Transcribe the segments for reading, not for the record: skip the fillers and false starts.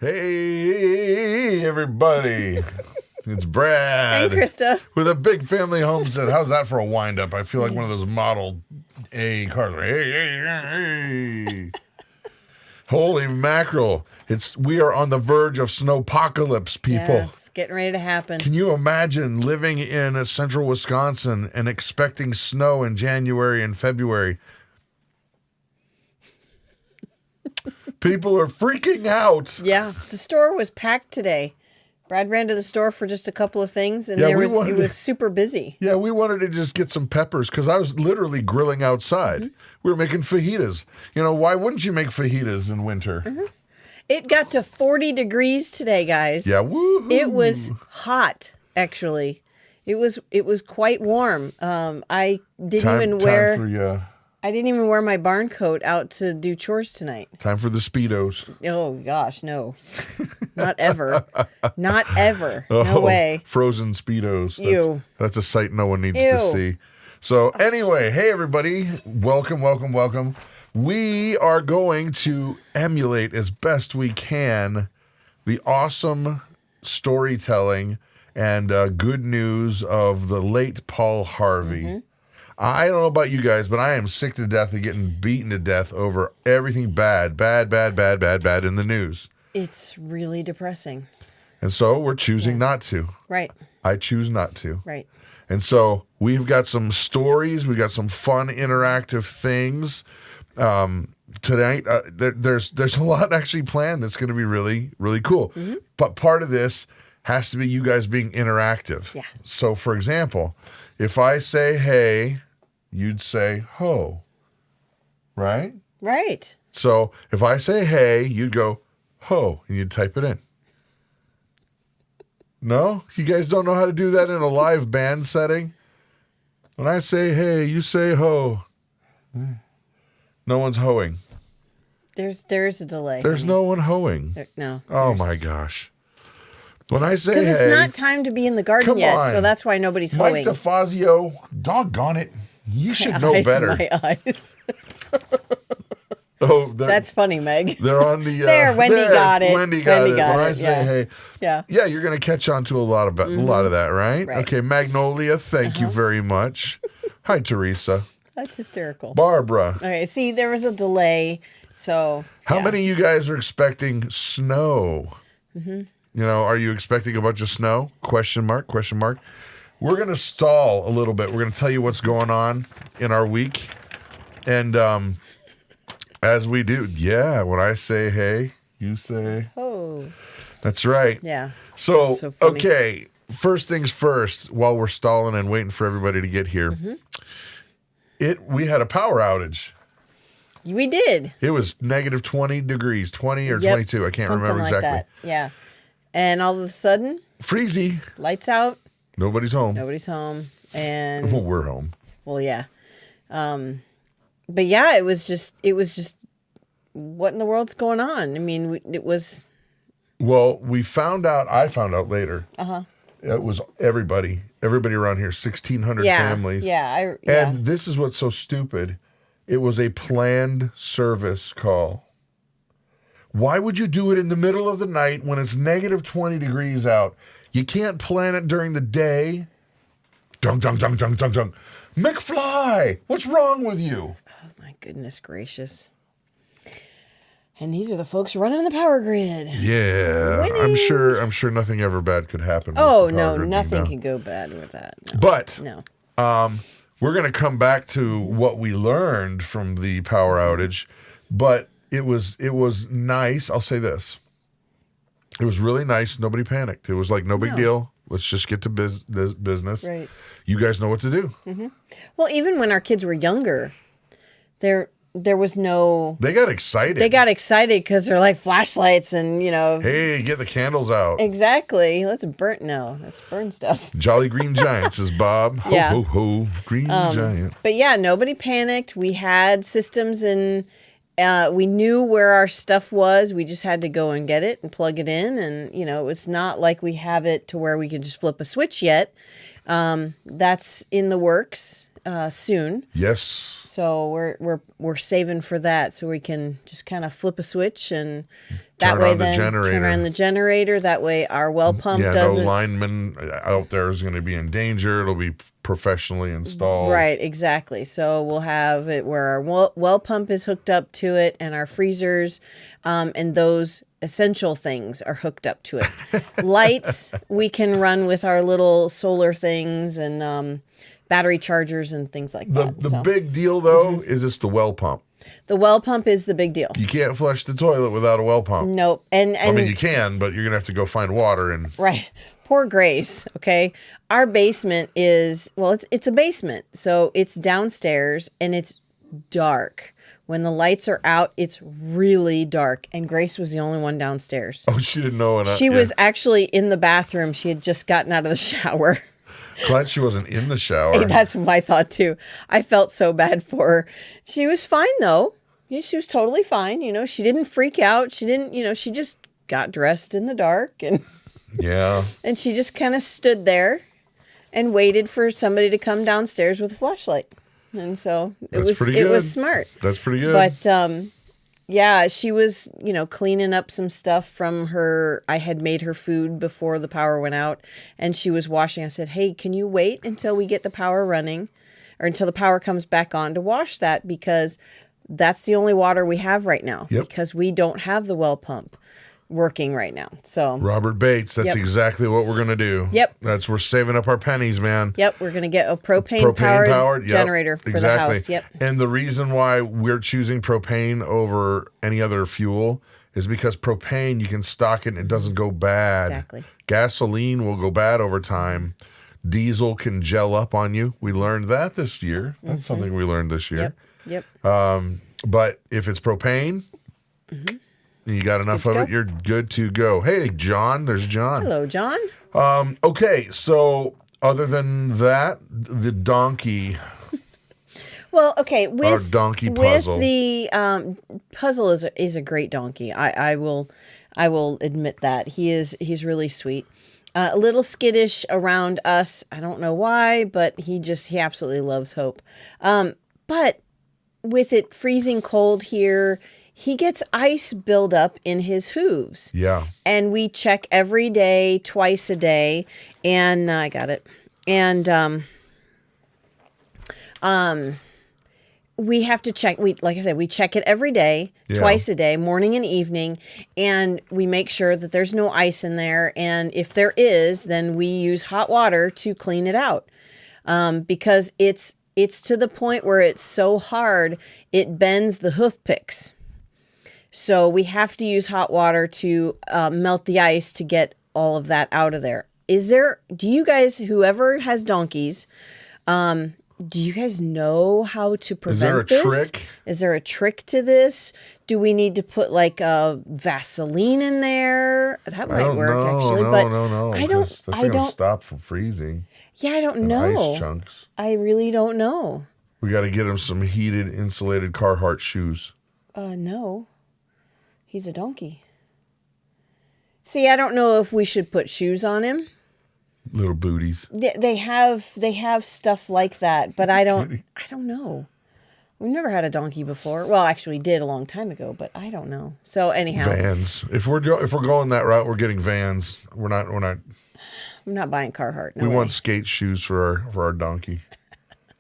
Hey, everybody. It's Brad. Hey, Christa. With a Big Family Homestead. How's that for a wind-up? I feel like one of those Model A cars. Hey. Holy mackerel. We are on the verge of snowpocalypse, people. Yeah, it's getting ready to happen. Can you imagine living in central Wisconsin and expecting snow in January and February? People are freaking out. Yeah, the store was packed today. Brad ran to the store for just a couple of things, and it was super busy. Yeah, we wanted to just get some peppers because I was literally grilling outside. Mm-hmm. We were making fajitas. You know, why wouldn't you make fajitas in winter? Mm-hmm. It got to 40 degrees today, guys. Yeah, woohoo. It was hot, actually. It was quite warm. I didn't even wear my barn coat out to do chores tonight. Time for the Speedos. Oh, gosh, no. Not ever. Not ever. No way. Frozen Speedos. Ew. That's a sight no one needs to see. So anyway, hey, everybody. Welcome. We are going to emulate as best we can the awesome storytelling and good news of the late Paul Harvey. Mm-hmm. I don't know about you guys, but I am sick to death of getting beaten to death over everything bad in the news. It's really depressing. And so we're choosing not to. Right. I choose not to. Right. And so we've got some stories. We've got some fun, interactive things. Tonight, there's a lot actually planned that's going to be really, really cool. Mm-hmm. But part of this has to be you guys being interactive. Yeah. So, for example, if I say, hey, you'd say, ho, right? Right. So if I say, hey, you'd go, ho, and you'd type it in. No? You guys don't know how to do that in a live band setting? When I say, hey, you say, ho. No one's hoeing. There is a delay. There's no one hoeing. No. Oh, my gosh. When I say, hey. Because it's not time to be in the garden yet, so that's why nobody's hoeing. Mike DeFazio, doggone it. You should know better. My eyes. Oh, that's funny, Meg. They're on the... there, Wendy got it. Wendy got it. When I say, hey. Yeah, you're going to catch on to a lot of that, right? Okay, Magnolia, thank you very much. Hi, Teresa. That's hysterical. Barbara. Okay, see, there was a delay, so... How many of you guys are expecting snow? Mm-hmm. You know, are you expecting a bunch of snow? Question mark. We're going to stall a little bit. We're going to tell you what's going on in our week. And as we do, when I say hey, you say oh. That's right. Yeah. So okay, first things first, while we're stalling and waiting for everybody to get here, we had a power outage. We did. It was negative 20 degrees, 20 or 22. I can't remember exactly. Like that. Yeah. And all of a sudden, freezy. Lights out. Nobody's home. And well, we're home. Well, yeah. But yeah, it was just what in the world's going on? I mean, it was. Well, I found out later. It was everybody around here, 1,600 families. Yeah. And this is what's so stupid. It was a planned service call. Why would you do it in the middle of the night when it's negative 20 degrees out? You can't plan it during the day. Dunk. McFly, what's wrong with you? Oh, my goodness gracious. And these are the folks running the power grid. Yeah, I'm sure nothing ever bad could happen. Oh, no, nothing can go bad with that. No. But no. We're going to come back to what we learned from the power outage, but it was nice. I'll say this. It was really nice. Nobody panicked. It was like, no big deal. Let's just get to business. Right. You guys know what to do. Mm-hmm. Well, even when our kids were younger, there was no... They got excited. Because they're like flashlights and, Hey, get the candles out. Exactly. Let's burn stuff. Jolly Green Giant, says Bob. Ho, ho, ho. Green Giant. But yeah, nobody panicked. We had systems and we knew where our stuff was. We just had to go and get it and plug it in. And, it was not like we have it to where we can just flip a switch yet. That's in the works. soon. Yes. So we're saving for that, so we can just kind of flip a switch and that turn way on the then generator. turn on the generator. That way our well pump doesn't. No lineman out there is going to be in danger. It'll be professionally installed. Right, exactly. So we'll have it where our well pump is hooked up to it, and our freezers, and those essential things are hooked up to it. Lights we can run with our little solar things and battery chargers and things like that. The big deal, though, is it's the well pump. The well pump is the big deal. You can't flush the toilet without a well pump. Nope. And I mean, you can, but you're going to have to go find water. Right. Poor Grace, okay? Our basement is, well, it's a basement. So it's downstairs, and it's dark. When the lights are out, it's really dark. And Grace was the only one downstairs. Oh, she didn't know. She was actually in the bathroom. She had just gotten out of the shower. Glad she wasn't in the shower. That's my thought too. I felt so bad for her. She was fine though. She was totally fine. She didn't freak out. She didn't, she just got dressed in the dark and yeah. And she just kind of stood there and waited for somebody to come downstairs with a flashlight. And so it was smart. That's pretty good. But yeah, she was, cleaning up some stuff from I had made her food before the power went out, and she was washing. I said, hey, can you wait until we get the power running or until the power comes back on to wash that? Because that's the only water we have right now. Yep. Because we don't have the well pump working right now. So Robert Bates, that's exactly what we're going to do. Yep. We're saving up our pennies, man. Yep. We're going to get a propane-powered generator for the house. Yep. And the reason why we're choosing propane over any other fuel is because propane, you can stock it and it doesn't go bad. Exactly. Gasoline will go bad over time. Diesel can gel up on you. We learned that this year. That's something we learned this year. Yep. But if it's propane, you got enough of it, you're good to go. Hey, John. There's John. Hello, John. Okay, so other than that, the donkey. Well, okay, our donkey puzzle. With the puzzle is a great donkey. I will admit that he's really sweet. A little skittish around us. I don't know why, but he absolutely loves Hope. But with it freezing cold here, he gets ice buildup in his hooves. Yeah. And we check every day, twice a day. And I got it. And we have to check. Like I said, we check it every day, twice a day, morning and evening. And we make sure that there's no ice in there. And if there is, then we use hot water to clean it out. Because it's to the point where it's so hard, it bends the hoof picks. So we have to use hot water to melt the ice to get all of that out of there. Do you guys, whoever has donkeys, do you guys know how to prevent this? Is there a trick? Is there a trick to this? Do we need to put like Vaseline in there? That might work actually. No. I don't. That's not going to stop from freezing. Yeah, I don't know. Ice chunks. I really don't know. We got to get him some heated, insulated Carhartt shoes. No. He's a donkey. See, I don't know if we should put shoes on him. Little booties. They have stuff like that, but I don't know. We've never had a donkey before. Well, actually, we did a long time ago, but I don't know. So anyhow, Vans. If we're going that route, we're getting Vans. We're not. I'm not buying Carhartt. No we way. want skate shoes for our donkey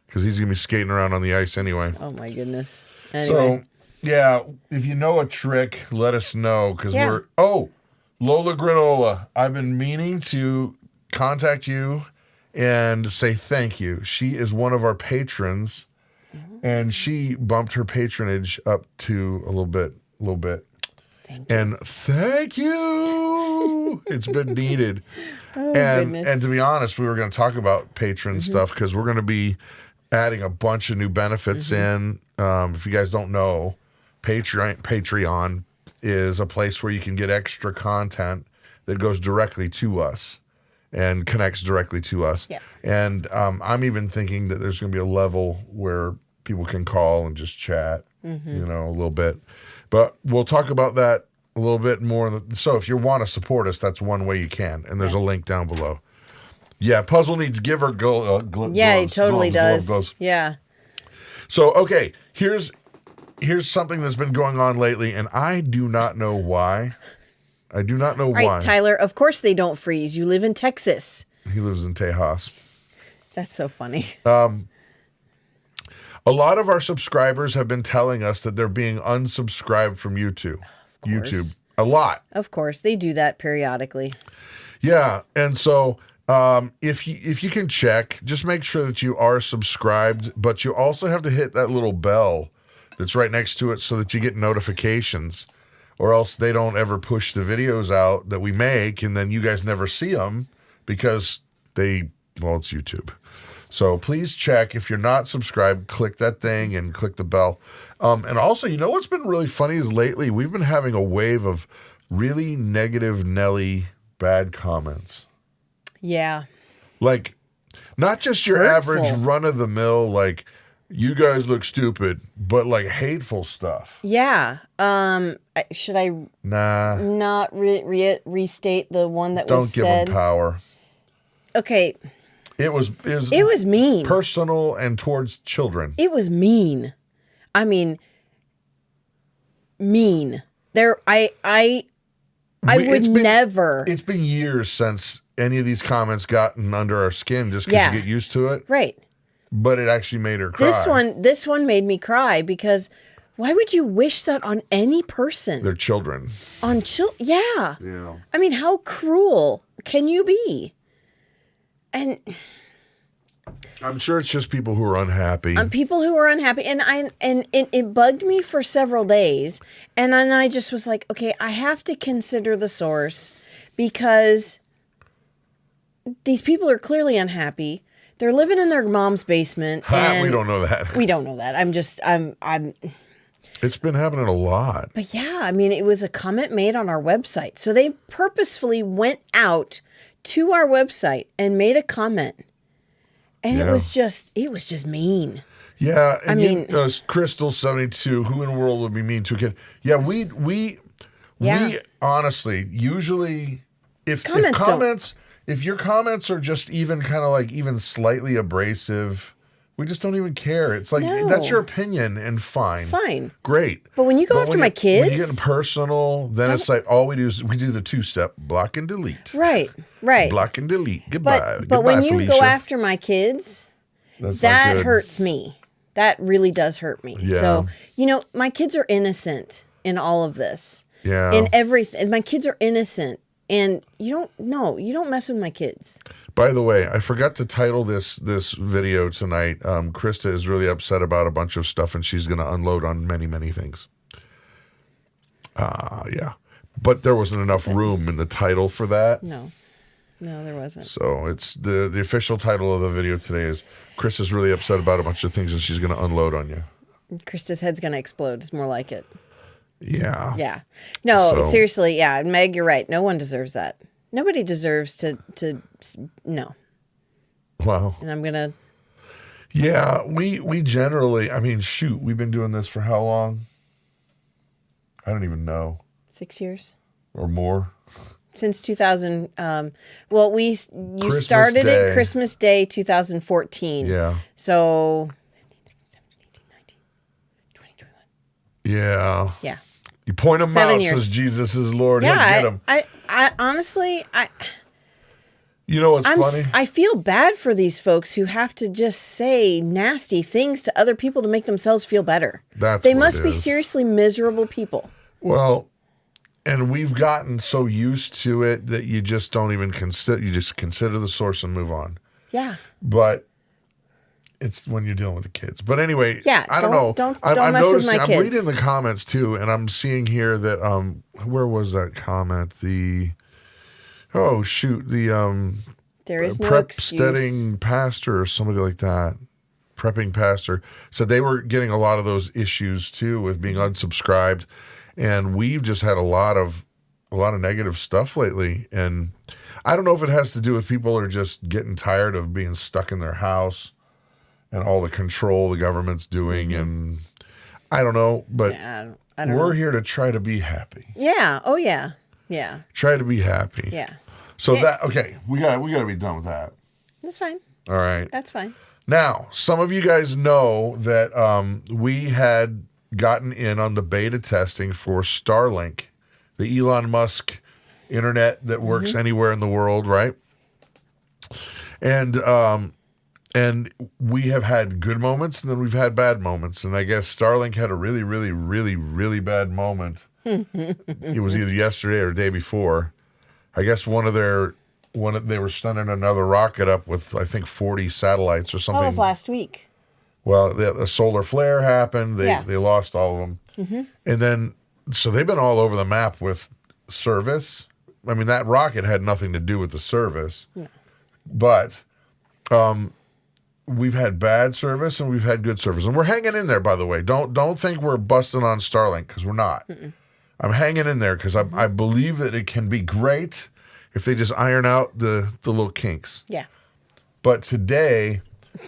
because he's gonna be skating around on the ice anyway. Oh my goodness. Anyway. So yeah, if you know a trick, let us know because Lola Granola. I've been meaning to contact you and say thank you. She is one of our patrons, and she bumped her patronage up to a little bit. Thank you. And thank you. It's been needed. And to be honest, we were going to talk about patron stuff because we're going to be adding a bunch of new benefits in. If you guys don't know, Patreon is a place where you can get extra content that goes directly to us and connects directly to us. Yeah. And I'm even thinking that there's going to be a level where people can call and just chat, a little bit. But we'll talk about that a little bit more. So if you want to support us, that's one way you can. And there's a link down below. Yeah, Puzzle needs give her Yeah, he gloves, totally does. Gloves. Yeah. So, okay, here's something that's been going on lately, and I do not know why. I do not know All right, why. Tyler, of course they don't freeze. You live in Texas. He lives in Tejas. That's so funny. A lot of our subscribers have been telling us that they're being unsubscribed from YouTube. YouTube. A lot. Of course, they do that periodically. Yeah, and so if you can check, just make sure that you are subscribed, but you also have to hit that little bell that's right next to it so that you get notifications, or else they don't ever push the videos out that we make, and then you guys never see them because it's YouTube. So please check. If you're not subscribed, click that thing and click the bell. And also, you know what's been really funny is lately we've been having a wave of really negative Nelly bad comments. Yeah. Like, not just your Hurtful. average run-of-the-mill, like, you guys look stupid, but like hateful stuff. Yeah. Should I not restate the one that Don't was give said? them power. Okay. It was mean. Personal and towards children. It was mean. I mean, mean. I would never. It's been years since any of these comments gotten under our skin just because you get used to it. Right. But it actually made her cry. This one made me cry because why would you wish that on any person? Their children. Yeah. Yeah. I mean, how cruel can you be? And I'm sure it's just people who are unhappy. People who are unhappy, and it bugged me for several days, and then I just was like, okay, I have to consider the source because these people are clearly unhappy. They're living in their mom's basement. And we don't know that. We don't know that. I'm. It's been happening a lot. But yeah, I mean, it was a comment made on our website, so they purposefully went out to our website and made a comment. And it was just mean. Yeah, and I mean, Crystal 72. Who in the world would be mean to a kid? Yeah, we honestly usually if your comments are just even kind of like even slightly abrasive, we just don't even care. It's like that's your opinion and fine, great. But when you go after my kids, when you get personal, then it's like all we do is we do the 2-step block and delete. Right. Block and delete. Goodbye. But when you Felicia. go after my kids, that hurts me. That really does hurt me. Yeah. So, my kids are innocent in all of this. Yeah. In everything. My kids are innocent. And you don't mess with my kids. By the way, I forgot to title this video tonight. Christa is really upset about a bunch of stuff, and she's going to unload on many, many things. Yeah. But there wasn't enough room in the title for that. No, there wasn't. So it's the official title of the video today is Christa's really upset about a bunch of things, and she's going to unload on you. Krista's head's going to explode. It's more like it. Yeah. Yeah. No, seriously. Yeah. Meg, you're right. No one deserves that. Nobody deserves to no. Wow. And I'm going to. Yeah. We generally, I mean, shoot, we've been doing this for how long? I don't even know. 6 years. Or more. Since 2000. You Christmas started Day. it Christmas Day 2014. Yeah. So. 2021. Yeah. Yeah. You point them 7 out, years. says Jesus is Lord. Yeah, He'll get them. I honestly, You know what's funny? I feel bad for these folks who have to just say nasty things to other people to make themselves feel better. They must be seriously miserable people. Well, and we've gotten so used to it that you just don't even consider. You just consider the source and move on. Yeah. But it's when you're dealing with the kids. But anyway, yeah, I don't know. Don't mess with my kids. I'm reading the comments too, and I'm seeing here that where was that comment? The there is no prep excuse. Steading pastor or somebody like that. Prepping pastor said they were getting a lot of those issues too with being unsubscribed, and we've just had a lot of negative stuff lately. And I don't know if it has to do with people are just getting tired of being stuck in their house and all the control the government's doing, and I don't know, but I don't we're know. here to try to be happy. Yeah. Oh yeah. Yeah. Try to be happy. Yeah. So we got to be done with that. That's fine. All right. That's fine. Now, some of you guys know that we had gotten in on the beta testing for Starlink, the Elon Musk internet that works anywhere in the world, right? And we have had good moments, and then we've had bad moments. And I guess Starlink had a really, really, really, really bad moment. It was either yesterday or the day before. I guess they were sending another rocket up with, I think, 40 satellites or something. That was last week. Well, a solar flare happened. They lost all of them. And then, so they've been all over the map with service. I mean, that rocket had nothing to do with the service. No. But we've had bad service and we've had good service. And we're hanging in there, by the way. Don't think we're busting on Starlink, because we're not. I'm hanging in there because I believe that it can be great if they just iron out the little kinks. Yeah. But today,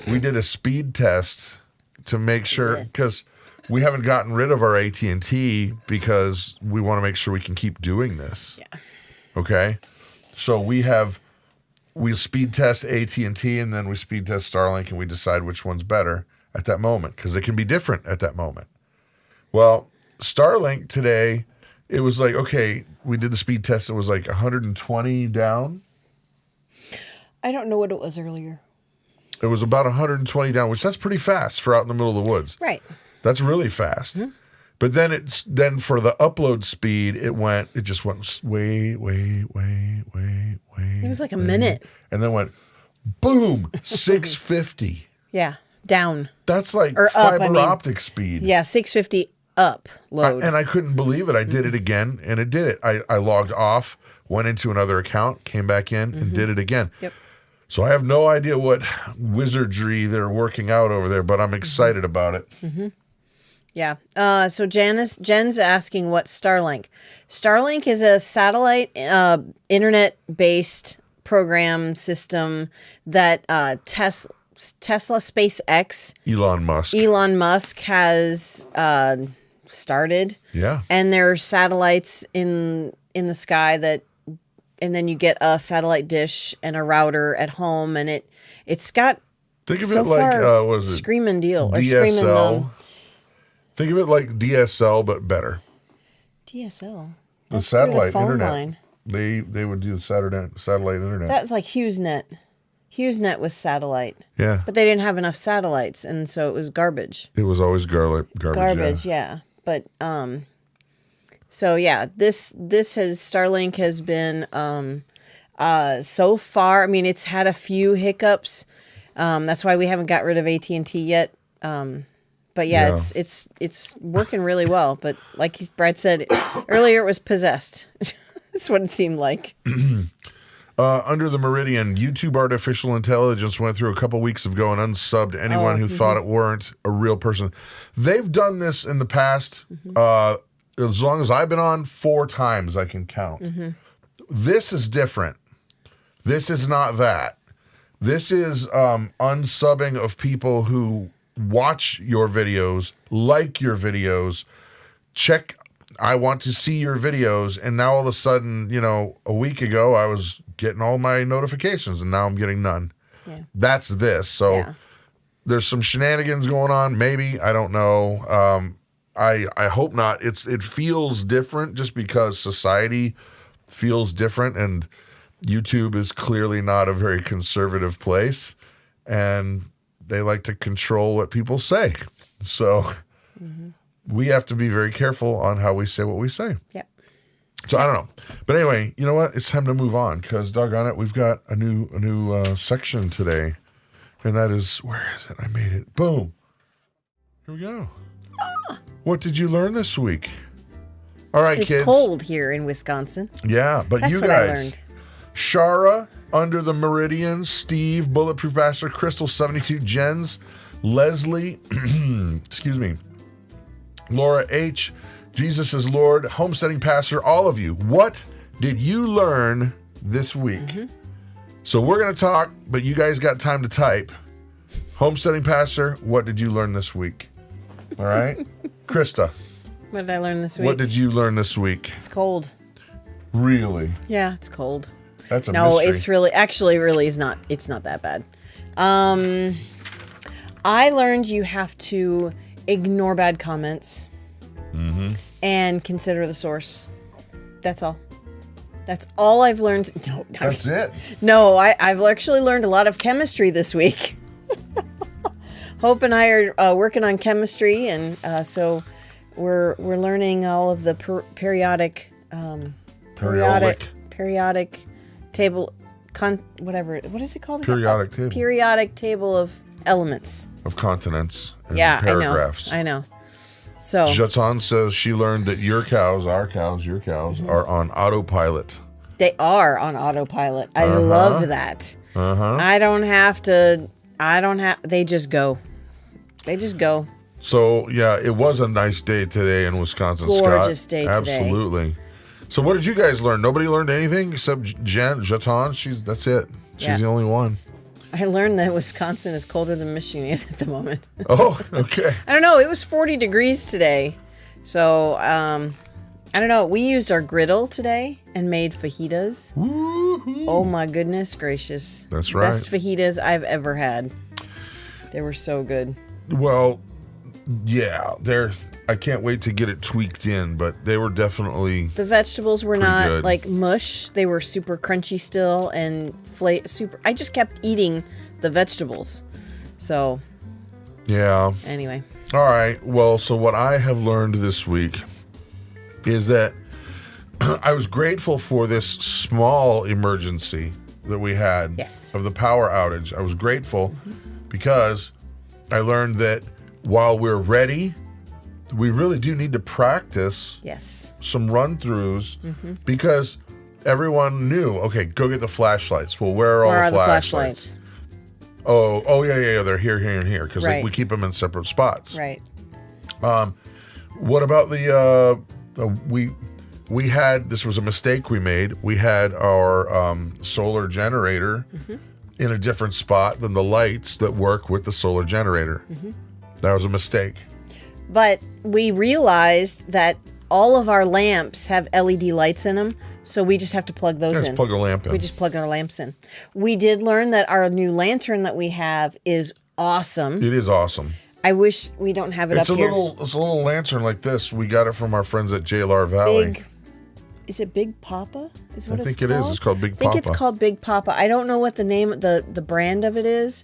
we did a speed test to make sure, because we haven't gotten rid of our AT&T because we want to make sure we can keep doing this. Yeah. Okay? So we speed test AT&T, and then we speed test Starlink, and we decide which one's better at that moment, because it can be different at that moment. Well, Starlink today, it was like, okay, we did the speed test. It was like 120 down. I don't know what it was earlier. It was about 120 down, which that's pretty fast for out in the middle of the woods. Right. That's really fast. But then for the upload speed, it just went way. It was like a minute. And then went boom, 650. Yeah, down. That's like Or fiber optic speed. Yeah, 650 up load. And I couldn't believe it. I did it again, and it did it. I logged off, went into another account, came back in, and did it again. Yep. So I have no idea what wizardry they're working out over there, but I'm excited about it. Yeah. So Jen's asking what's Starlink. Starlink is a satellite internet-based program system that Tesla SpaceX, Elon Musk has started. Yeah. And there are satellites in the sky and then you get a satellite dish and a router at home, and it's got think of so it like far, what is it? screaming deal or DSL. screaming Think of it like DSL but better. DSL. The That's satellite through the phone internet. line. They would do the satellite internet. That's like HughesNet. HughesNet was satellite. Yeah. But they didn't have enough satellites, and so it was garbage. It was always garbage. Yeah. But so yeah, Starlink has been so far. I mean, it's had a few hiccups. That's why we haven't got rid of AT&T yet. But yeah, it's working really well. But like Brad said earlier, it was possessed. That's what it seemed like. Under the Meridian, YouTube artificial intelligence went through a couple weeks ago and unsubbed anyone who thought it weren't a real person. They've done this in the past. As long as I've been on, 4 times I can count. This is different. This is not that. This is unsubbing of people who watch your videos, like your videos, check, I want to see your videos, and now all of a sudden, a week ago I was getting all my notifications, and now I'm getting none. Yeah. That's this. So there's some shenanigans going on, maybe. I don't know. I hope not. It feels different just because society feels different, and YouTube is clearly not a very conservative place, and they like to control what people say. So we have to be very careful on how we say what we say. Yep. So I don't know. But anyway, you know what? It's time to move on, because doggone it, we've got a new section today. And that is, where is it? I made it. Boom. Here we go. What did you learn this week? All right, kids. It's cold here in Wisconsin. Yeah, but That's you what guys. I learned. Shara, Under the Meridian, Steve, Bulletproof Pastor, Crystal 72, Jens, Leslie, excuse me, Laura H, Jesus is Lord, Homesteading Pastor, all of you. What did you learn this week? So we're going to talk, but you guys got time to type. Homesteading Pastor, what did you learn this week? All right? Krista. What did I learn this week? What did you learn this week? It's cold. Really? Yeah, it's cold. That's a no, mystery. it's really is not. It's not that bad. I learned you have to ignore bad comments and consider the source. That's all. That's all I've learned. No, That's it. No, I've actually learned a lot of chemistry this week. Hope and I are working on chemistry, and so we're learning all of the periodic table whatever. What is it called? Periodic table. Periodic table of elements. Of continents and Yeah, paragraphs. I know. So Jatan says she learned that your cows, our cows, your cows are on autopilot. they are on autopilot. I love that. I don't have to. They just go. They just go. So yeah, it was a nice day today in Wisconsin, Gorgeous Scott. day today. Absolutely. So what did you guys learn? Nobody learned anything except Jatan. That's it. She's Yeah. the only one. I learned that Wisconsin is colder than Michigan at the moment. Oh, okay. I don't know. It was 40 degrees today. So, I don't know. We used our griddle today and made fajitas. Woo-hoo. Oh my goodness gracious. That's right. Best fajitas I've ever had. They were so good. Well, yeah, I can't wait to get it tweaked in, but they were definitely The vegetables were not good. like mush. They were super crunchy still and super. I just kept eating the vegetables. So, yeah. anyway. All right. Well, so what I have learned this week is that I was grateful for this small emergency that we had Yes. of the power outage. I was grateful because I learned that while we're ready, we really do need to practice Yes. some run-throughs because everyone knew, okay, go get the flashlights. Well, where are all the flashlights? Oh, yeah. They're here, and here because Right. we keep them in separate spots. Right. What about the we had, this was a mistake we made. We had our solar generator in a different spot than the lights that work with the solar generator. That was a mistake. But we realized that all of our lamps have LED lights in them, so we just have to plug those in. Just plug a lamp in. We just plug our lamps in. We did learn that our new lantern that we have is awesome. It is awesome. I wish we don't have it It's up a here. little lantern like this. We got it from our friends at JLR Valley. Is it Big Papa? Is what I think it's it called? is. It's called Big I think Papa. it's called Big Papa. I don't know what the name, the brand of it is,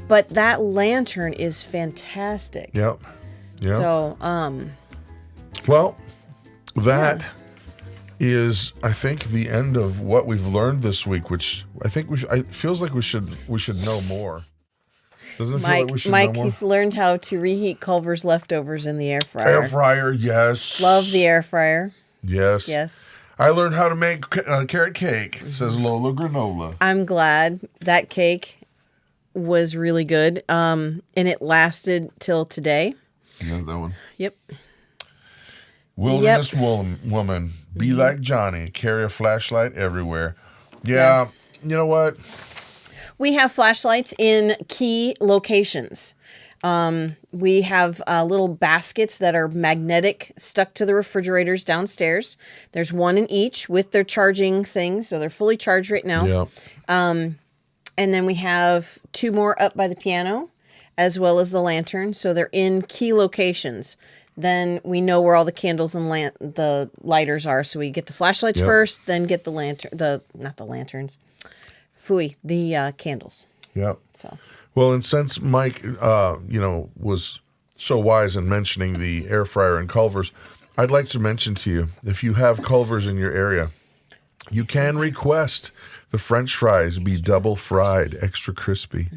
but that lantern is fantastic. Yep. So, Well, that is, I think, the end of what we've learned this week. Which I think it feels like we should know more. Doesn't it feel like we should know more? He's learned how to reheat Culver's leftovers in the air fryer. Air fryer, yes. Love the air fryer. Yes. Yes. I learned how to make carrot cake, says Lola Granola. I'm glad that cake was really good. And it lasted till today. You know that one? Yep. Wilderness woman, be like Johnny, carry a flashlight everywhere. Yeah. You know what? We have flashlights in key locations. We have little baskets that are magnetic stuck to the refrigerators downstairs. There's one in each with their charging things, so they're fully charged right now. Yeah. And then we have two more up by the piano, as well as the lantern. So they're in key locations. Then we know where all the candles and the lighters are. So we get the flashlights first, then get the not the lanterns. The candles. Yep. So. Well, and since Mike, was so wise in mentioning the air fryer and Culver's, I'd like to mention to you, if you have Culver's in your area, you can request the French fries be double fried, extra crispy.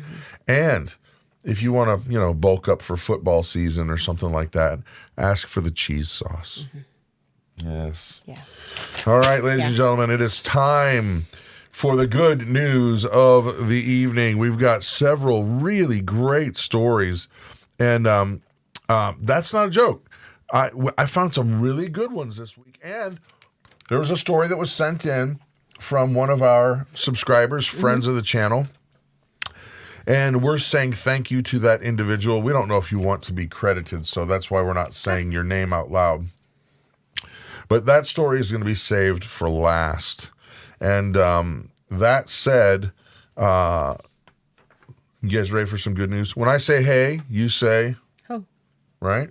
And if you want to, bulk up for football season or something like that, ask for the cheese sauce. Yes. Yeah. All right, ladies and gentlemen, it is time for the good news of the evening. We've got several really great stories, and that's not a joke. I found some really good ones this week, and there was a story that was sent in from one of our subscribers, friends of the channel, and we're saying thank you to that individual. We don't know if you want to be credited, so that's why we're not saying your name out loud. But that story is going to be saved for last. And that said, you guys ready for some good news? When I say hey, you say ho. Right?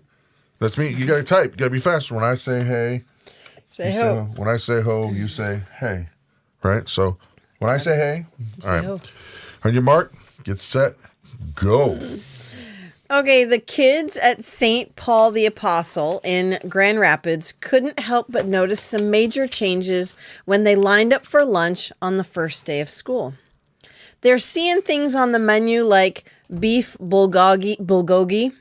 That's me. You got to type. You got to be faster. When I say hey, say ho. When I say ho, you say hey. Right? So when I say hey, all right. Ho. On your mark, get set, go. Okay, the kids at St. Paul the Apostle in Grand Rapids couldn't help but notice some major changes when they lined up for lunch on the first day of school. They're seeing things on the menu like beef bulgogi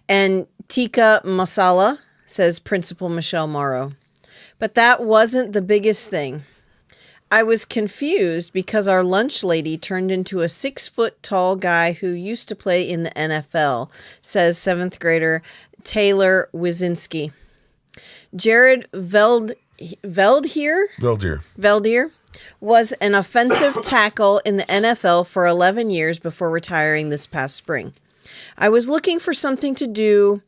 and tikka masala, says Principal Michelle Morrow. But that wasn't the biggest thing. I was confused because our lunch lady turned into a 6-foot-tall guy who used to play in the NFL, says 7th grader Taylor Wizinski. Jared Veldheer was an offensive tackle in the NFL for 11 years before retiring this past spring. I was looking for something to do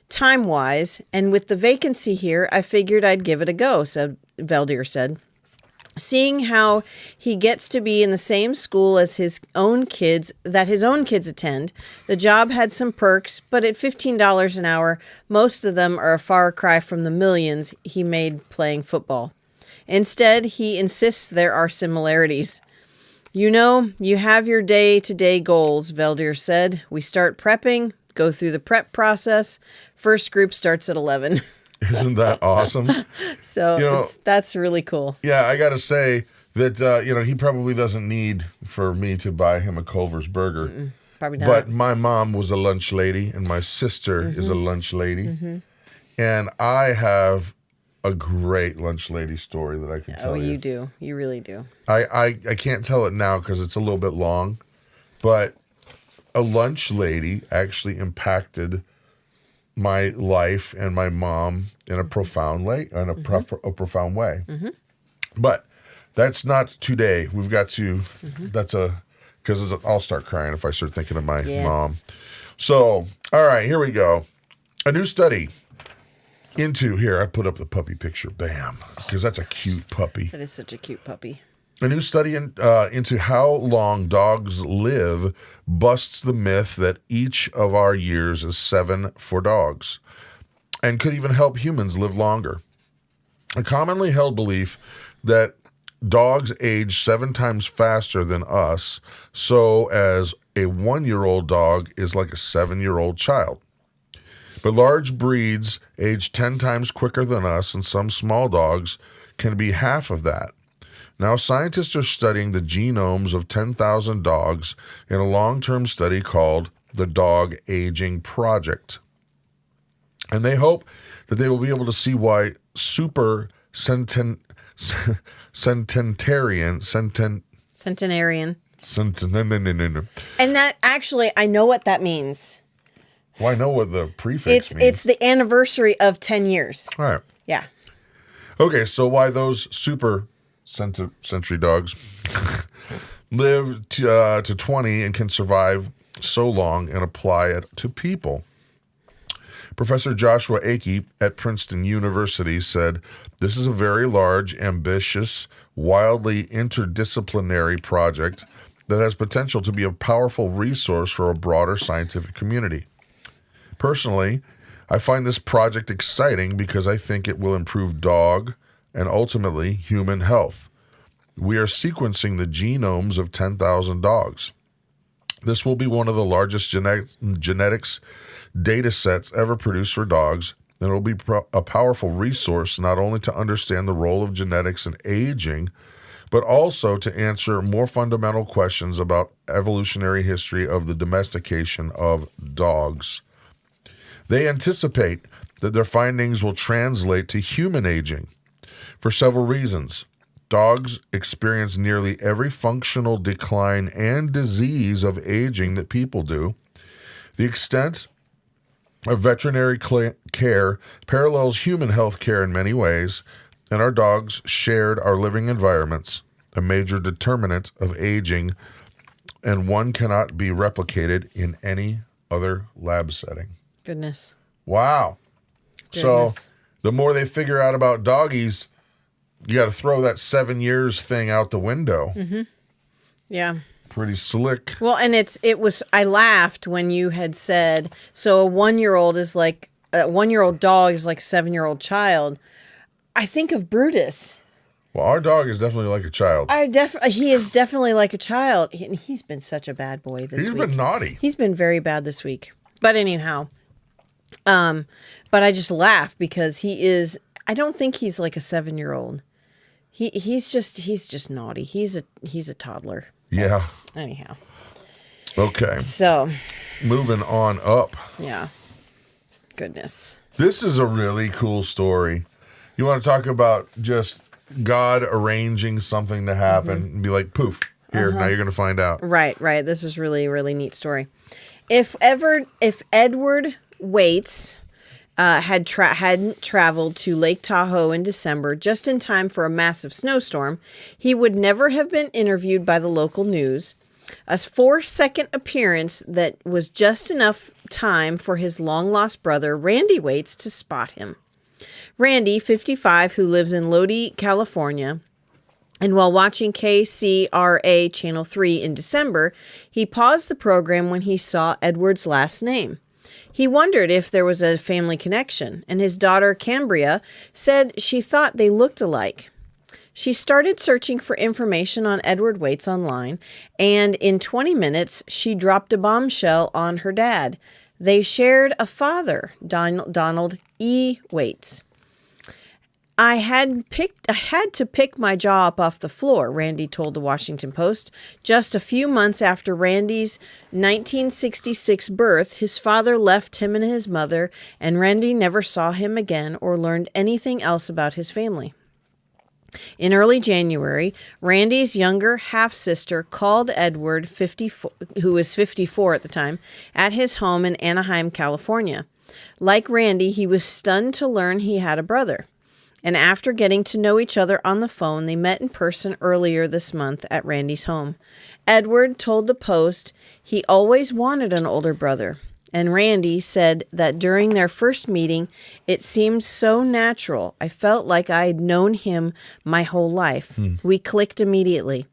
time-wise, and with the vacancy here, I figured I'd give it a go, said Veldheer said. Seeing how he gets to be in the same school as his own kids attend, the job had some perks, but at $15 an hour, most of them are a far cry from the millions he made playing football. Instead, he insists there are similarities. You know, you have your day-to-day goals, Veldheer said. We start prepping, go through the prep process. First group starts at 11. Isn't that awesome? So that's really cool. Yeah, I got to say that, he probably doesn't need for me to buy him a Culver's burger. Probably not. But my mom was a lunch lady, and my sister is a lunch lady. And I have a great lunch lady story that I can tell you. Oh, you do. You really do. I can't tell it now because it's a little bit long, but a lunch lady actually impacted my life and my mom in a profound way, profound way. But that's not today. We've got to, because I'll start crying if I start thinking of my mom. So, all right, here we go. A new study here, I put up the puppy picture, bam, because that's a cute puppy. That is such a cute puppy. A new study into how long dogs live busts the myth that each of our years is 7 for dogs and could even help humans live longer. A commonly held belief that dogs age 7 times faster than us, so as a 1-year-old dog is like a 7-year-old child. But large breeds age 10 times quicker than us, and some small dogs can be half of that. Now, scientists are studying the genomes of 10,000 dogs in a long-term study called the Dog Aging Project. And they hope that they will be able to see why centenarian. And that actually, I know what that means. Well, I know what the prefix means. It's the anniversary of 10 years. All right. Yeah. Okay, so why those century dogs live to 20 and can survive so long and apply it to people. Professor Joshua Akey at Princeton University said, "This is a very large, ambitious, wildly interdisciplinary project that has potential to be a powerful resource for a broader scientific community. Personally, I find this project exciting because I think it will improve dog and ultimately human health. We are sequencing the genomes of 10,000 dogs. This will be one of the largest genetics data sets ever produced for dogs, and it will be a powerful resource not only to understand the role of genetics in aging, but also to answer more fundamental questions about evolutionary history of the domestication of dogs. They anticipate that their findings will translate to human aging for several reasons. Dogs experience nearly every functional decline and disease of aging that people do. The extent of veterinary care parallels human health care in many ways, and our dogs shared our living environments, a major determinant of aging, and one cannot be replicated in any other lab setting." Goodness. Wow. Goodness. So the more they figure out about doggies, you got to throw that 7 years thing out the window. Yeah. Pretty slick. Well, and I laughed when you had said, so a 1-year-old is like, a 1-year-old dog is like a 7-year-old child. I think of Brutus. Well, our dog is definitely like a child. He is definitely like a child. He's been such a bad boy this week. He's been naughty. He's been very bad this week. But anyhow, but I just laugh because I don't think he's like a 7-year-old. He's just naughty. He's a toddler. Yeah. Anyhow. Okay. So. Moving on up. Yeah. Goodness. This is a really cool story. You want to talk about just God arranging something to happen and be like, poof, here, now you're going to find out. Right. This is really, really neat story. If Edward Waits hadn't traveled to Lake Tahoe in December just in time for a massive snowstorm, he would never have been interviewed by the local news. A 4-second appearance that was just enough time for his long-lost brother, Randy Waits, to spot him. Randy, 55, who lives in Lodi, California, and while watching KCRA Channel 3 in December, he paused the program when he saw Edward's last name. He wondered if there was a family connection, and his daughter, Cambria, said she thought they looked alike. She started searching for information on Edward Waits online, and in 20 minutes, she dropped a bombshell on her dad. They shared a father, Donald E. Waits. I had to pick my jaw up off the floor, Randy told the Washington Post. Just a few months after Randy's 1966 birth, his father left him and his mother, and Randy never saw him again or learned anything else about his family. In early January, Randy's younger half-sister called Edward, 54, who was 54 at the time, at his home in Anaheim, California. Like Randy, he was stunned to learn he had a brother. And after getting to know each other on the phone, they met in person earlier this month at Randy's home. Edward told the Post he always wanted an older brother. And Randy said that during their first meeting, it seemed so natural. I felt like I had known him my whole life. We clicked immediately.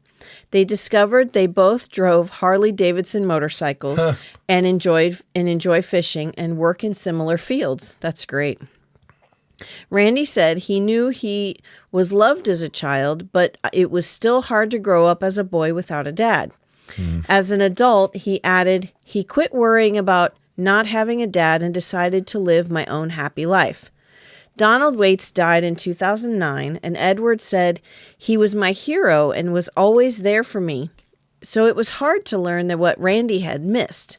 They discovered they both drove Harley-Davidson motorcycles and enjoy fishing and work in similar fields. That's great. Randy said he knew he was loved as a child, but it was still hard to grow up as a boy without a dad. As an adult, he added, he quit worrying about not having a dad and decided to live my own happy life. Donald Waits died in 2009, and Edward said he was my hero and was always there for me. So it was hard to learn that what Randy had missed.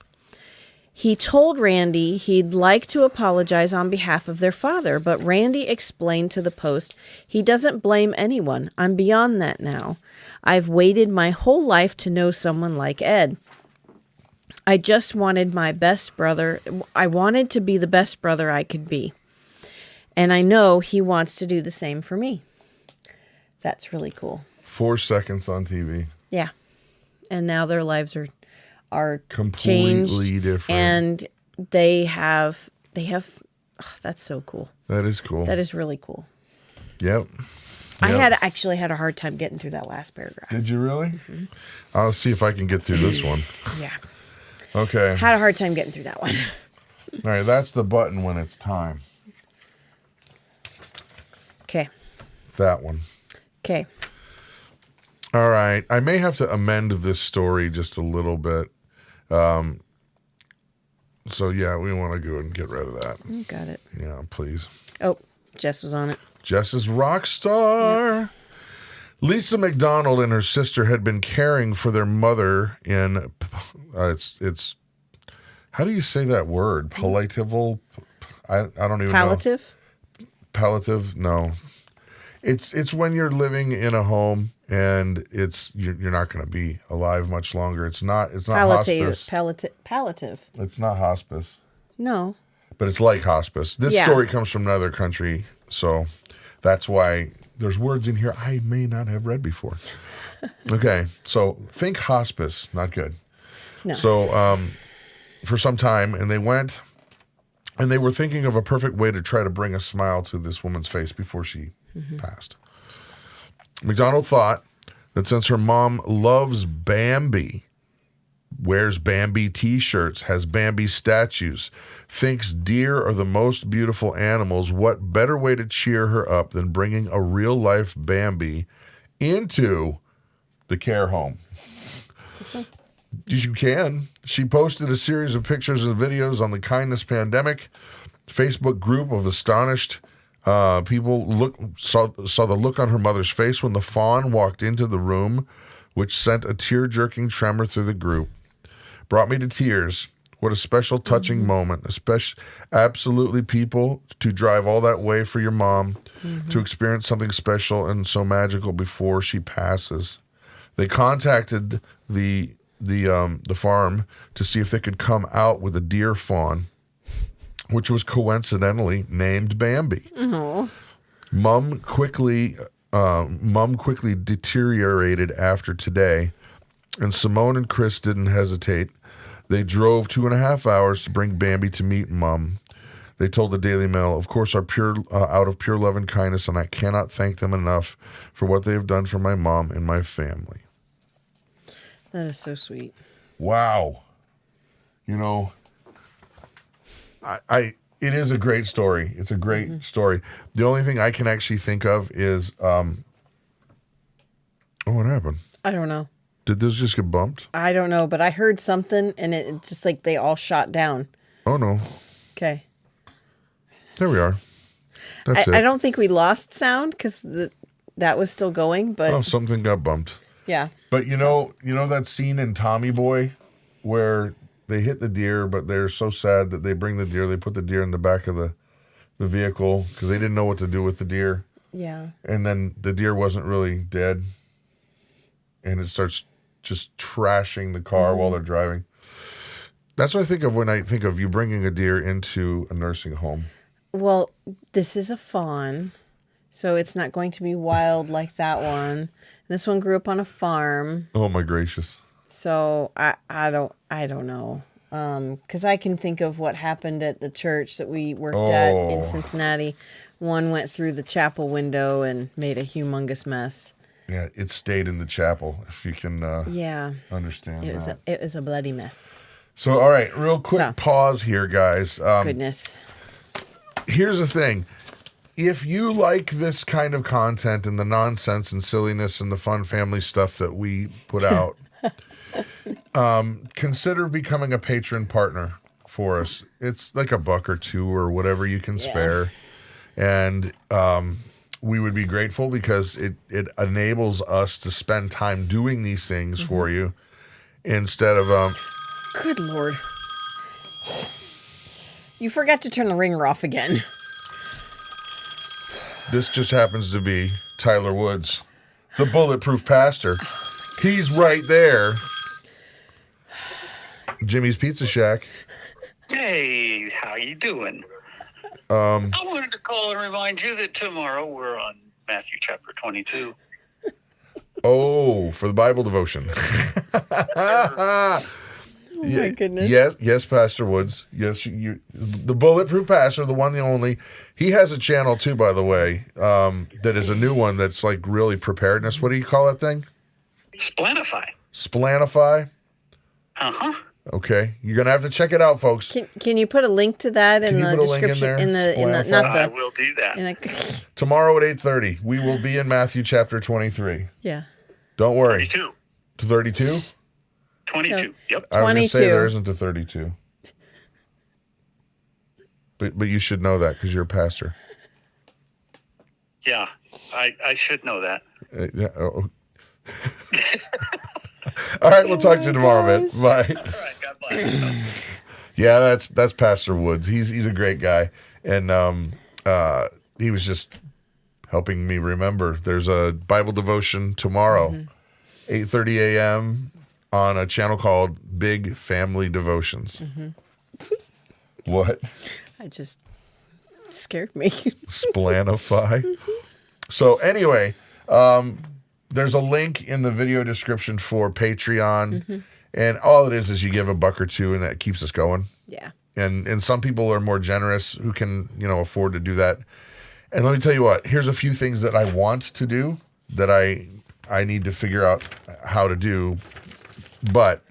He told Randy he'd like to apologize on behalf of their father, but Randy explained to the Post, he doesn't blame anyone. I'm beyond that now. I've waited my whole life to know someone like Ed. I just wanted my best brother. I wanted to be the best brother I could be. And I know he wants to do the same for me. That's really cool. 4 seconds on TV. Yeah. And now their lives are completely changed, different. And they have that's so cool. That is cool. That is really cool. Yep. I actually had a hard time getting through that last paragraph. Did you really? Mm-hmm. I'll see if I can get through this one. Yeah. Okay. Had a hard time getting through that one. All right, that's the button when it's time. Okay. That one. Okay. All right. I may have to amend this story just a little bit. So, yeah, we want to go and get rid of that. You got it. Yeah, please. Oh, Jess was on it. Jess is rock star. Yep. Lisa McDonald and her sister had been caring for their mother in, it's how do you say that word? Palliative? I don't even Palliative? know. Palliative? No. It's when you're living in a home and you're not going to be alive much longer. It's not hospice. Palliative. It's not hospice. No. But it's like hospice. This story comes from another country, so that's why there's words in here I may not have read before. Okay, so think hospice, not good. No. So for some time, and they went, and they were thinking of a perfect way to try to bring a smile to this woman's face before she passed. McDonald thought that since her mom loves Bambi, wears Bambi t-shirts, has Bambi statues, thinks deer are the most beautiful animals, what better way to cheer her up than bringing a real-life Bambi into the care home? This one? You can. She posted a series of pictures and videos on the Kindness Pandemic Facebook group of astonished people. Saw the look on her mother's face when the fawn walked into the room, which sent a tear-jerking tremor through the group. Brought me to tears. What a special, touching moment. Absolutely, people, to drive all that way for your mom, to experience something special and so magical before she passes. They contacted the farm to see if they could come out with a deer fawn, which was coincidentally named Bambi. Oh. Mom quickly deteriorated after today, and Simone and Chris didn't hesitate. They drove 2.5 hours to bring Bambi to meet Mom. They told the Daily Mail, of course, out of pure love and kindness, and I cannot thank them enough for what they have done for my mom and my family. That is so sweet. Wow. You know, it is a great story. It's a great story. The only thing I can actually think of is, what happened? I don't know. Did this just get bumped? I don't know, but I heard something, and it just like they all shot down. Oh, no. Okay. There we are. That's it. I don't think we lost sound because that was still going, but... Oh, something got bumped. Yeah. But you know that scene in Tommy Boy where they hit the deer, but they're so sad that they bring the deer, they put the deer in the back of the vehicle because they didn't know what to do with the deer. Yeah. And then the deer wasn't really dead. And it starts just trashing the car while they're driving. That's what I think of when I think of you bringing a deer into a nursing home. Well, this is a fawn, so it's not going to be wild like that one. This one grew up on a farm. Oh my gracious! So I don't know, because I can think of what happened at the church that we worked at in Cincinnati. One went through the chapel window and made a humongous mess. Yeah, it stayed in the chapel. If you can, understand that. It was a bloody mess. So, all right, real quick pause here, guys. Goodness. Here's the thing. If you like this kind of content and the nonsense and silliness and the fun family stuff that we put out, consider becoming a patron partner for us. It's like $1 or $2 or whatever you can spare. And we would be grateful because it enables us to spend time doing these things for you instead of... Good Lord. You forgot to turn the ringer off again. This just happens to be Tyler Woods, the bulletproof pastor. He's right there. Jimmy's Pizza Shack. Hey, how you doing? I wanted to call and remind you that tomorrow we're on Matthew chapter 22. Oh, for the Bible devotion. Oh my goodness. Yes, Pastor Woods. Yes, you, the bulletproof pastor, the one, the only. He has a channel too, by the way, that is a new one that's like really preparedness. What do you call that thing? Splanify. Splanify? Uh-huh. Okay, you're gonna have to check it out, folks. Can you put a link to that in the description? In the not the. I will do that. Tomorrow at 8:30, we will be in Matthew chapter 23. Yeah. Don't worry. 22. To 32? 22. No. Yep. I was going to say 22. there isn't a 32. But you should know that because you're a pastor. Yeah, I should know that. Yeah. All right, we'll talk to you tomorrow, man. Bye. All right, God bless. Yeah, that's Pastor Woods. He's a great guy, and he was just helping me remember. There's a Bible devotion tomorrow, 8:30 a.m. on a channel called Big Family Devotions. What? I just scared me. Splanify. So anyway, there's a link in the video description for Patreon, and all it is you give $1 or $2, and that keeps us going. Yeah. And some people are more generous who can afford to do that. And let me tell you what. Here's a few things that I want to do that I need to figure out how to do. But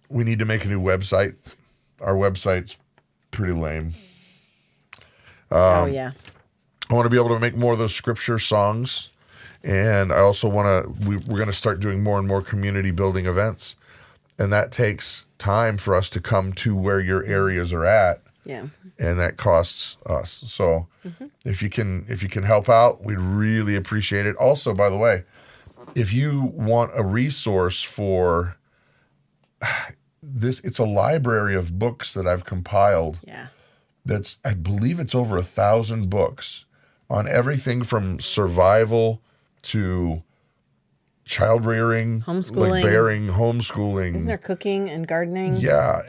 we need to make a new website. Our website's pretty lame. Oh, yeah. I want to be able to make more of those scripture songs. And I also want to, we're going to start doing more and more community building events. And that takes time for us to come to where your areas are at. Yeah. And that costs us. So if you can help out, we'd really appreciate it. Also, by the way, if you want a resource for this, it's a library of books that I've compiled. Yeah. That's, I believe it's over 1,000 books on everything from survival to child rearing, homeschooling, like bearing, homeschooling. Isn't there cooking and gardening? Yeah.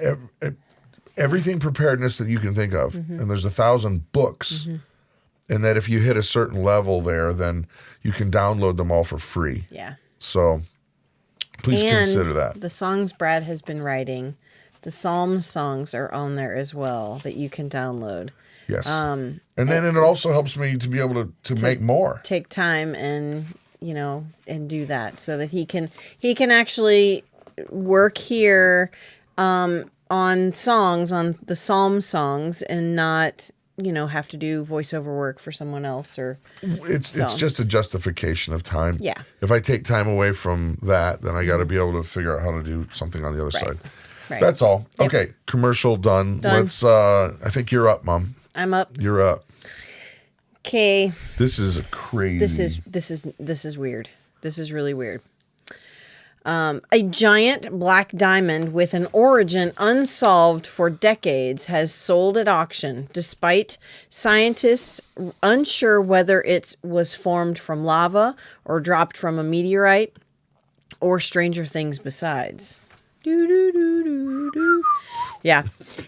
Everything preparedness that you can think of. And there's 1,000 books. And that if you hit a certain level there, then you can download them all for free. Yeah. So please consider that. The songs Brad has been writing, the Psalm songs are on there as well that you can download. Yes. And then it also helps me to be able to make more. Take time and, and do that so that he can actually work here on songs, on the Psalm songs, and not, have to do voiceover work for someone else or. It's just a justification of time. Yeah. If I take time away from that, then I got to be able to figure out how to do something on the other side. Right. That's all. Yep. Okay. Commercial done. Let's, I think you're up, Mom. I'm up. You're up. Okay. This is crazy. This is weird. This is really weird. A giant black diamond with an origin unsolved for decades has sold at auction, despite scientists unsure whether it was formed from lava or dropped from a meteorite or stranger things besides. Yeah.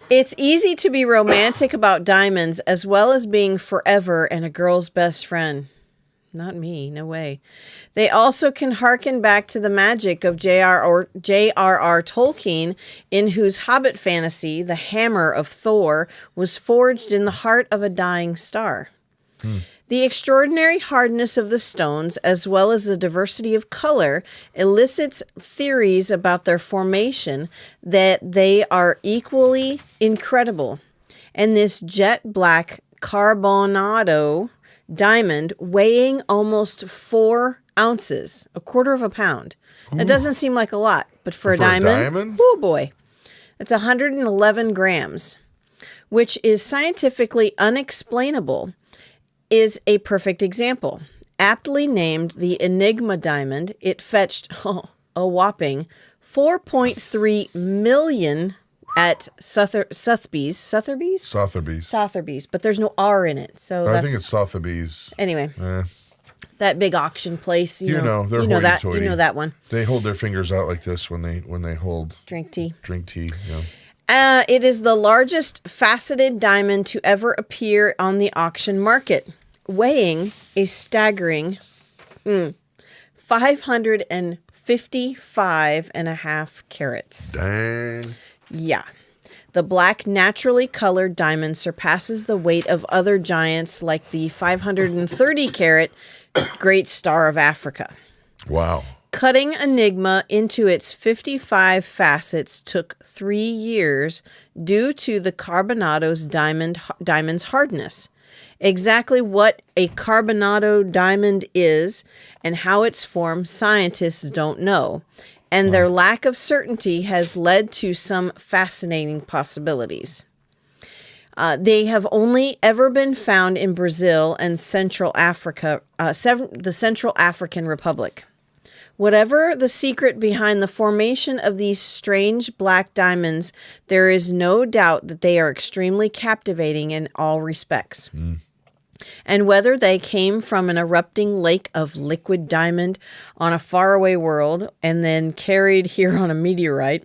It's easy to be romantic about diamonds as well as being forever and a girl's best friend. Not me, no way. They also can hearken back to the magic of J.R.R. Tolkien, in whose Hobbit fantasy, the hammer of Thor was forged in the heart of a dying star. The extraordinary hardness of the stones, as well as the diversity of color, elicits theories about their formation that they are equally incredible. And this jet black carbonado diamond weighing almost 4 ounces, a quarter of a pound. That doesn't seem like a lot, but for a diamond, oh boy, it's 111 grams, which is scientifically unexplainable, is a perfect example. Aptly named the Enigma diamond, it fetched a whopping $4.3 million at Sotheby's, but there's no R in it, so I think it's Sotheby's. Anyway, that big auction place, they're hoity-toity. You know that one. They hold their fingers out like this when they hold drink tea. Yeah. It is the largest faceted diamond to ever appear on the auction market, weighing a staggering 555.5 carats. Dang. Yeah. The black naturally colored diamond surpasses the weight of other giants like the 530 carat Great Star of Africa. Wow. Cutting Enigma into its 55 facets took 3 years due to the carbonado's diamond's hardness. Exactly what a carbonado diamond is and how it's formed, scientists don't know, and their lack of certainty has led to some fascinating possibilities. They have only ever been found in Brazil and Central Africa, the Central African Republic. Whatever the secret behind the formation of these strange black diamonds, there is no doubt that they are extremely captivating in all respects. And whether they came from an erupting lake of liquid diamond on a faraway world and then carried here on a meteorite,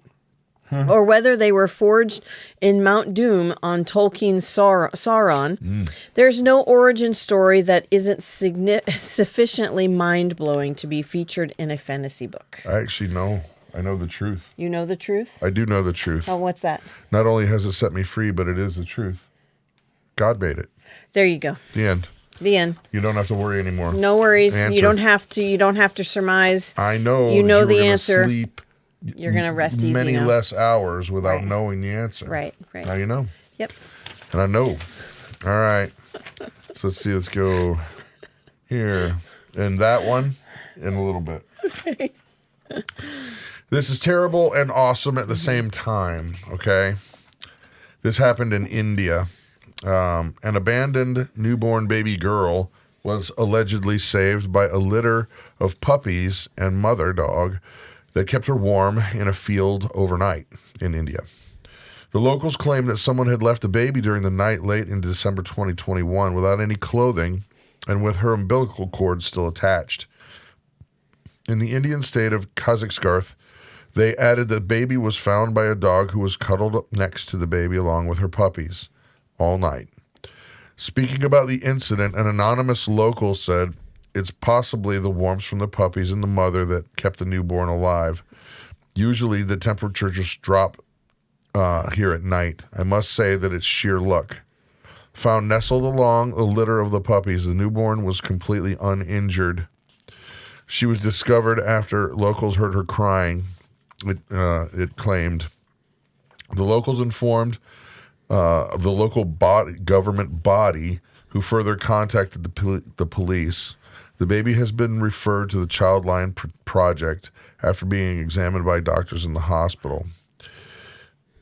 or whether they were forged in Mount Doom on Tolkien's Sauron, there's no origin story that isn't sufficiently mind-blowing to be featured in a fantasy book. I actually know. I know the truth. You know the truth? I do know the truth. Oh, what's that? Not only has it set me free, but it is the truth. God made it. There you go. The end. The end. You don't have to worry anymore. No worries. Answer. You don't have to surmise. I know. You know that the were answer. Sleep You're going to rest easy many now. less hours without Right. knowing the answer. Right. Now you know. Yep. And I know. All right. So let's see. Let's go here. And that one in a little bit. Okay. This is terrible and awesome at the same time, okay? This happened in India. An abandoned newborn baby girl was allegedly saved by a litter of puppies and mother dog that kept her warm in a field overnight in India. The locals claimed that someone had left a baby during the night late in December 2021 without any clothing and with her umbilical cord still attached. In the Indian state of Kazakhstan, they added that the baby was found by a dog who was cuddled up next to the baby along with her puppies all night. Speaking about the incident, an anonymous local said it's possibly the warmth from the puppies and the mother that kept the newborn alive. Usually the temperature just drop here at night. I must say that it's sheer luck. Found nestled along a litter of the puppies, the newborn was completely uninjured. She was discovered after locals heard her crying, it claimed. The locals informed of the local government body, who further contacted the police. The baby has been referred to the Childline Project after being examined by doctors in the hospital.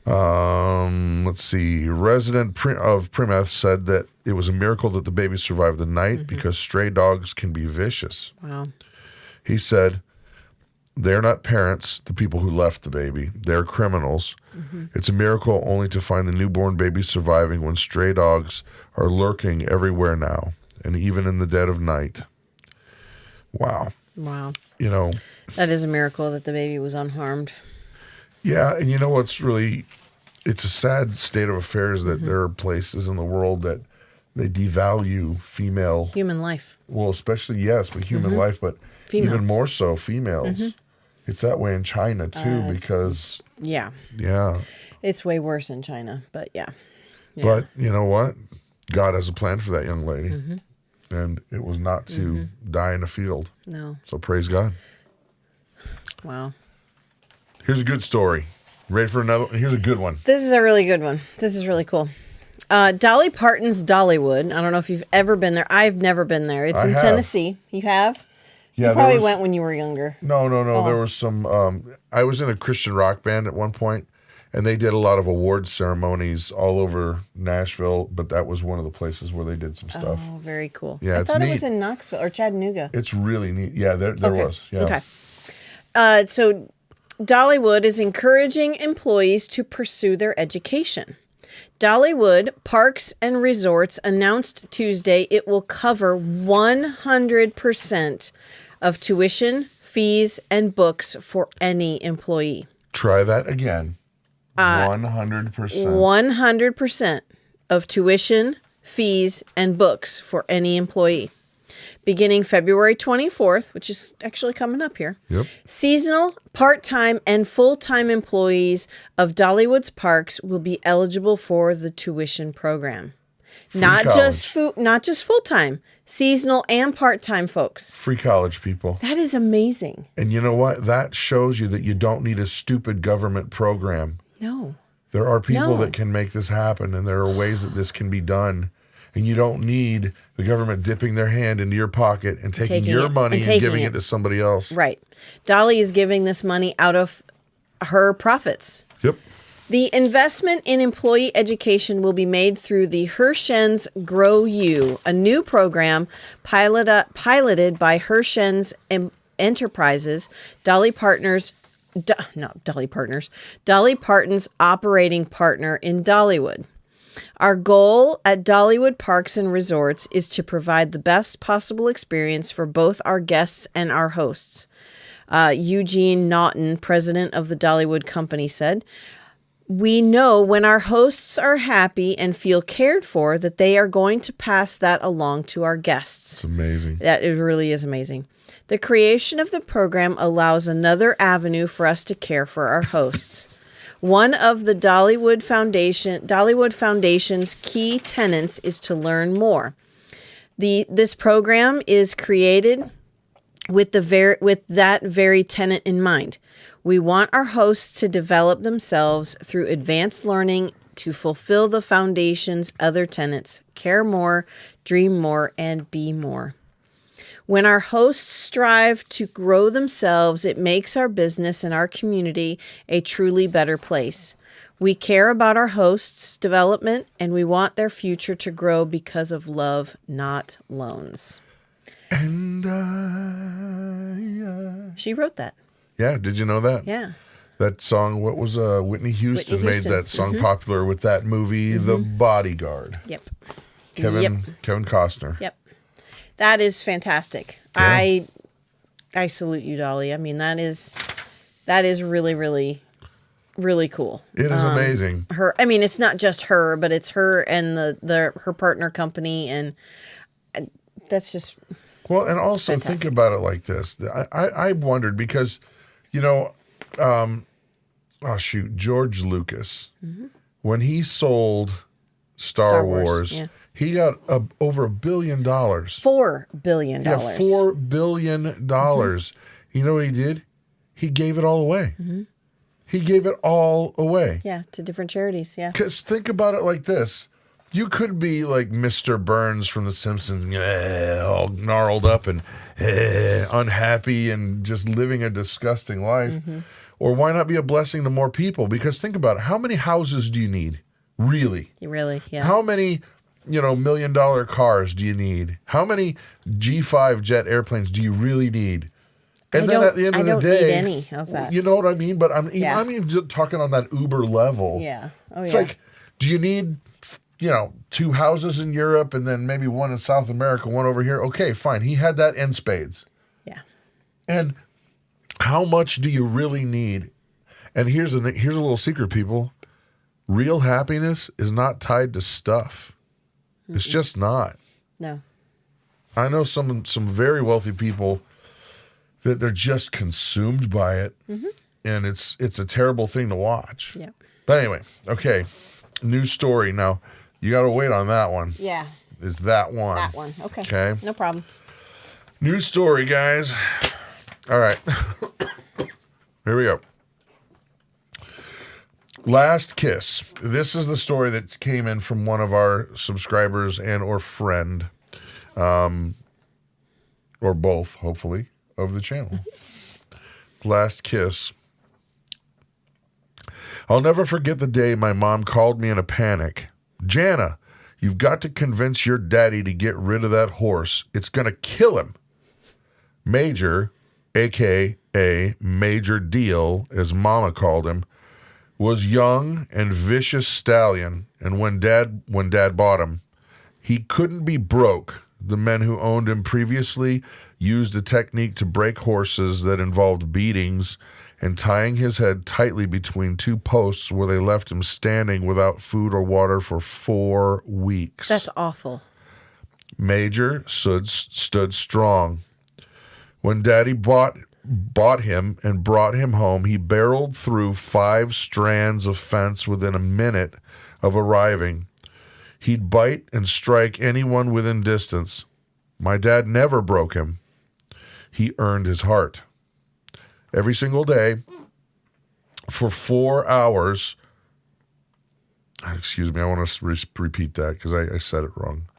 Let's see. A resident of Plymouth said that it was a miracle that the baby survived the night because stray dogs can be vicious. Wow. He said, they're not parents, the people who left the baby. They're criminals. It's a miracle only to find the newborn baby surviving when stray dogs are lurking everywhere now, and even in the dead of night. Wow. Wow. You know. That is a miracle that the baby was unharmed. Yeah, and you know what's really, it's a sad state of affairs that there are places in the world that they devalue female. Human life. Well, especially, yes, but human life, but Female. even more so females. It's that way in China, too, because, Yeah. yeah. It's way worse in China, but yeah. But you know what? God has a plan for that young lady. And it was not to die in a field. No. So praise God. Wow. Here's a good story. Ready for another one? Here's a good one. This is a really good one. This is really cool. Dolly Parton's Dollywood. I don't know if you've ever been there. I've never been there. It's in Tennessee. You have? Yeah, you probably went when you were younger. No. There was some. I was in a Christian rock band at one point, and they did a lot of award ceremonies all over Nashville. But that was one of the places where they did some stuff. Oh, very cool. Yeah, I it's thought neat. it was in Knoxville or Chattanooga. It's really neat. Yeah, there was. Yeah. Okay. So Dollywood is encouraging employees to pursue their education. Dollywood Parks and Resorts announced Tuesday it will cover 100% of tuition, fees, and books for any employee. Try that again. 100%. 100% of tuition, fees, and books for any employee. Beginning February 24th, which is actually coming up here. Yep. Seasonal, part-time, and full-time employees of Dollywood's parks will be eligible for the tuition program. Not just full-time, seasonal and part-time folks. Free college, people. That is amazing. And you know what? That shows you that you don't need a stupid government program. No. There are people that can make this happen, and there are ways that this can be done. And you don't need the government dipping their hand into your pocket and taking your money and giving it to somebody else. Right. Dolly is giving this money out of her profits. Yep. The investment in employee education will be made through the Hershens Grow You, a new program piloted by Hershens Enterprises, Dolly Parton's operating partner in Dollywood. Our goal at Dollywood Parks and Resorts is to provide the best possible experience for both our guests and our hosts. Eugene Naughton, president of the Dollywood company, said, "We know when our hosts are happy and feel cared for that they are going to pass that along to our guests." It's amazing. That it really is amazing. The creation of the program allows another avenue for us to care for our hosts. One of the Dollywood Foundation's key tenets is to learn more. This program is created with that very tenet in mind. We want our hosts to develop themselves through advanced learning to fulfill the foundation's other tenets: care more, dream more, and be more. When our hosts strive to grow themselves, it makes our business and our community a truly better place. We care about our hosts' development, and we want their future to grow because of love, not loans. And She wrote that. yeah, did you know that? Yeah. That song, what was Whitney Houston made that song popular with that movie, The Bodyguard. Yep. Kevin Costner. Yep. That is fantastic. Yeah. I salute you, Dolly. I mean, that is really, really, really cool. It is amazing. It's not just her, but it's her and her partner company, and that's just well. And also fantastic. think about it like this. I wondered because, George Lucas, when he sold Star Wars, yeah. he got over $1 billion. $4 billion. Yeah, $4 billion. You know what he did? He gave it all away. He gave it all away. Yeah, to different charities. Yeah. Because think about it like this. You could be like Mr. Burns from The Simpsons, all gnarled up and unhappy and just living a disgusting life. Or why not be a blessing to more people? Because think about it. How many houses do you need? Really? Really, yeah. How many, $1 million cars do you need? How many G5 jet airplanes do you really need? And then at the end of the day, need any. How's that? You know what I mean? But I mean, just talking on that Uber level. Yeah. Oh, it's yeah. like, do you need, 2 houses in Europe and then maybe one in South America, one over here? Okay, fine. He had that in spades. Yeah. And how much do you really need? And here's a little secret, people. Real happiness is not tied to stuff. It's just not. No. I know some very wealthy people that they're just consumed by it, and it's a terrible thing to watch. Yeah. But anyway, okay, new story. Now, you got to wait on that one. Yeah. Is that one? That one. Okay. Okay. No problem. New story, guys. All right. Here we go. Last kiss. This is the story that came in from one of our subscribers and or friend, or both, hopefully, of the channel. Last kiss. I'll never forget the day my mom called me in a panic. Jana, you've got to convince your daddy to get rid of that horse. It's going to kill him. Major, a.k.a. Major Deal, as Mama called him, was young and vicious stallion, and when Dad bought him, he couldn't be broke. The men who owned him previously used a technique to break horses that involved beatings and tying his head tightly between 2 posts where they left him standing without food or water for 4 weeks. That's awful. Major stood strong. When Daddy bought him and brought him home, he barreled through 5 strands of fence within a minute of arriving. He'd bite and strike anyone within distance. My dad never broke him. He earned his heart. Every single day for 4 hours. Excuse me, I want to repeat that because I said it wrong.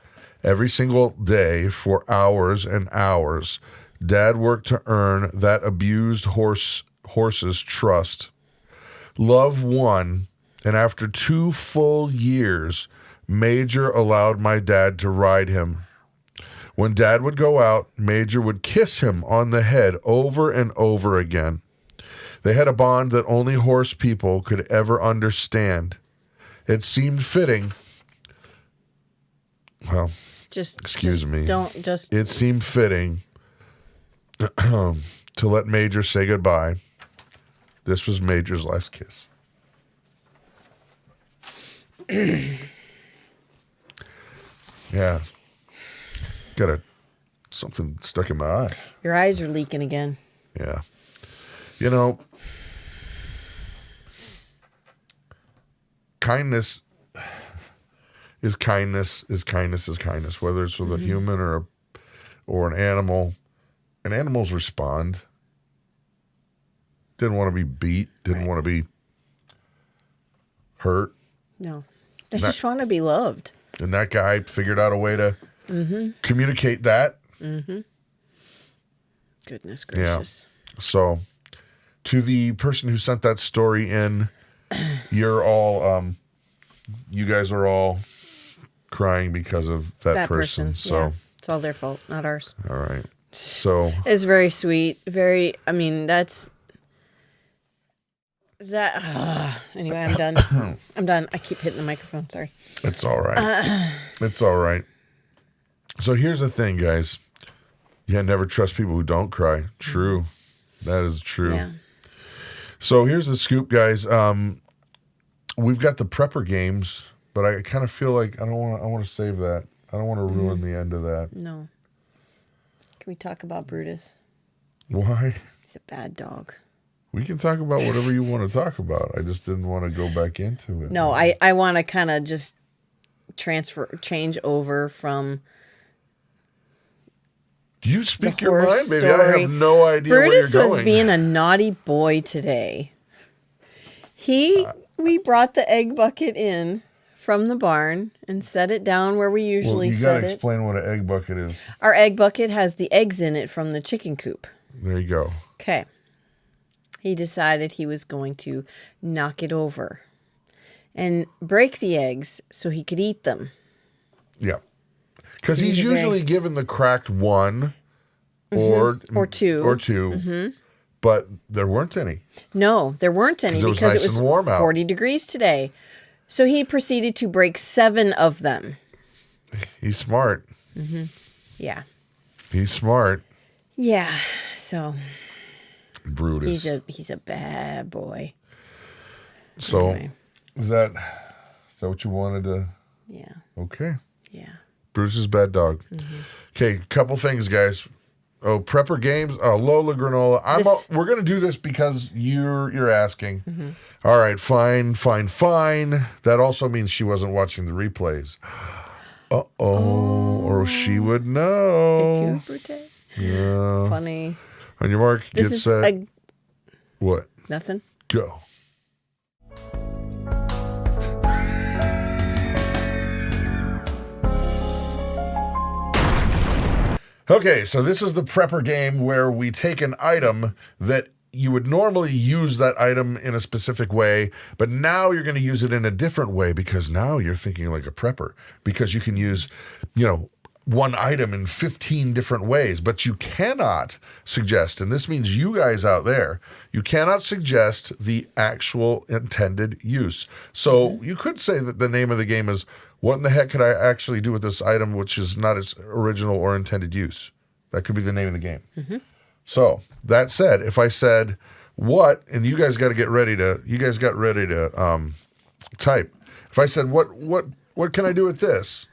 Every single day for hours and hours, Dad worked to earn that abused horse's trust. Love won, and after 2 full years, Major allowed my dad to ride him. When Dad would go out, Major would kiss him on the head over and over again. They had a bond that only horse people could ever understand. It seemed fitting. Well, excuse me. It seemed fitting to let Major say goodbye. This was Major's last kiss. Yeah. Got something stuck in my eye. Your eyes are leaking again. Yeah. Kindness is kindness, whether it's with a human or an animal. And animals respond. Didn't want to be beat, didn't want to be hurt. No. They just want to be loved. And that guy figured out a way to communicate that. Goodness gracious. Yeah. So, to the person who sent that story in, you're all, you guys are all crying because of that person. So yeah. It's all their fault, not ours. All right. So it's very sweet. Very. I mean, that's that. Anyway, I'm done. I'm done. I keep hitting the microphone. Sorry. It's all right. It's all right. So here's the thing, guys. Yeah, never trust people who don't cry. True. That is true. Yeah. So here's the scoop, guys. We've got the prepper games, but I kind of feel like I want to save that. I don't want to ruin the end of that. No. Can we talk about Brutus? Why? He's a bad dog. We can talk about whatever you want to talk about. I just didn't want to go back into it. No, I want to kind of just change over from. Do you speak your mind? Maybe I have no idea where you're going. Brutus was being a naughty boy today. We brought the egg bucket in from the barn and set it down where we usually set it. You got to explain what an egg bucket is. Our egg bucket has the eggs in it from the chicken coop. There you go. Okay. He decided he was going to knock it over and break the eggs so he could eat them. Yeah. Because he's usually given the cracked one or two. But there weren't any. No, there weren't any because it was warm 40 degrees today. So he proceeded to break 7 of them. He's smart. Yeah. He's smart. Yeah. So Brutus. He's a bad boy. So anyway. Is that what you wanted to? Yeah. Okay. Yeah. Brutus is bad dog. Okay, couple things, guys. Oh, prepper games. Oh, Lola granola. We're gonna do this because you're asking. All right, fine. That also means she wasn't watching the replays. Or she would know. Yeah. Funny. On your mark, get set. What? Nothing. Go. Okay, so this is the prepper game where we take an item that you would normally use that item in a specific way, but now you're going to use it in a different way because now you're thinking like a prepper because you can use, one item in 15 different ways, but you cannot suggest, and this means you guys out there, you cannot suggest the actual intended use. So you could say that the name of the game is, what in the heck could I actually do with this item which is not its original or intended use? That could be the name of the game. So that said, if I said what, and you guys got ready to type. If I said what can I do with this?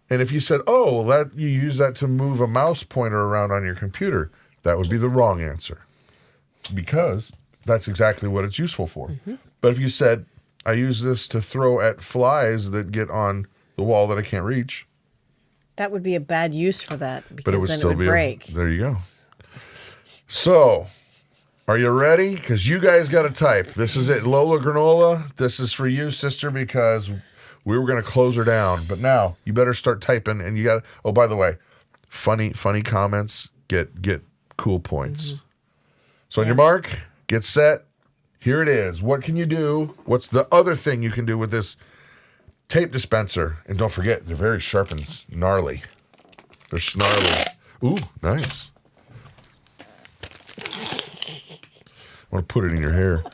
And if you said, that you use that to move a mouse pointer around on your computer, that would be the wrong answer because that's exactly what it's useful for. But if you said, I use this to throw at flies that get on the wall that I can't reach. That would be a bad use for that because it would then still it would break. There you go. So, are you ready? Because you guys got to type. This is it. Lola Granola, this is for you, sister, because we were going to close her down. But now, you better start typing. And you got to, oh, by the way, funny comments get cool points. So on your mark, get set. Here it is. What can you do? What's the other thing you can do with this tape dispenser? And don't forget, they're very sharp and gnarly. They're snarly. Ooh, nice. I want to put it in your hair.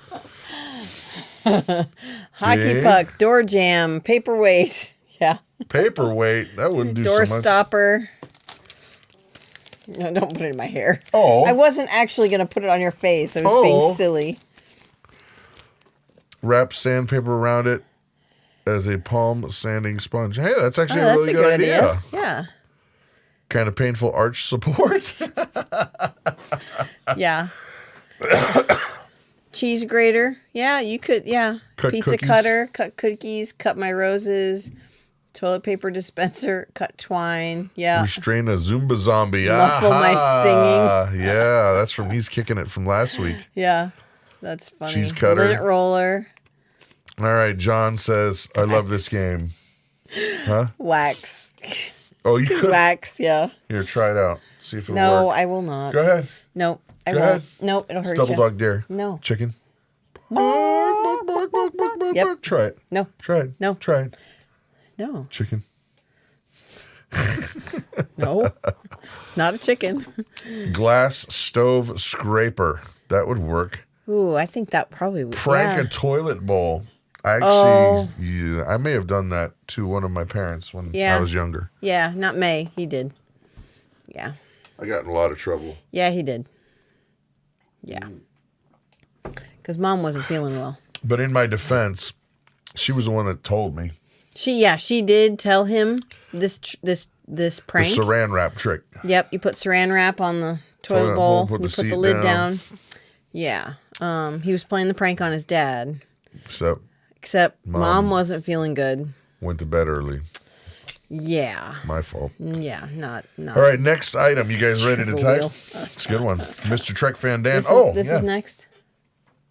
Hockey puck, door jam, paperweight. Yeah. Paperweight? That wouldn't do door so much. Door stopper. No, don't put it in my hair. Oh. I wasn't actually going to put it on your face. I was being silly. Wrap sandpaper around it as a palm sanding sponge. Hey, that's actually a really good idea. Yeah. Kind of painful arch support. Yeah. Cheese grater. Yeah, you could. Yeah. Cut Pizza cookies. cutter. Cut cookies. Cut my roses. Toilet paper dispenser, cut twine. Yeah. Restrain a Zumba zombie. Muffle my singing. Yeah, that's from He's Kicking It from last week. Yeah. That's funny. Cheese cutter. Lint roller. All right, John says, I love this game. Huh? Wax. Oh, you could. Wax, yeah. Here, try it out. See if it'll No, work. I will not. Go ahead. No, I Go won't. ahead. No, it'll hurt Double you. dog dare. No. Chicken. Bark, bark, bark, bark, bark, Yep. bark. Try it. No. Try it. No. Try it. No. Chicken. No. Not a chicken. Glass stove scraper. That would work. Ooh, I think that probably would. Prank yeah. a toilet bowl. Yeah, I may have done that to one of my parents when I was younger. Yeah, not May. He did. Yeah. I got in a lot of trouble. Yeah, he did. Yeah. Because Mom wasn't feeling well. But in my defense, she was the one that told me. She did tell him this prank. The saran wrap trick. Yep, you put saran wrap on the toilet bowl. You put the lid down. Yeah. He was playing the prank on his dad. Except Mom wasn't feeling good. Went to bed early. Yeah. My fault. Yeah, not. All right, next item. You guys ready to type? It's a good one. Mr. Trek Van Dam. This is next?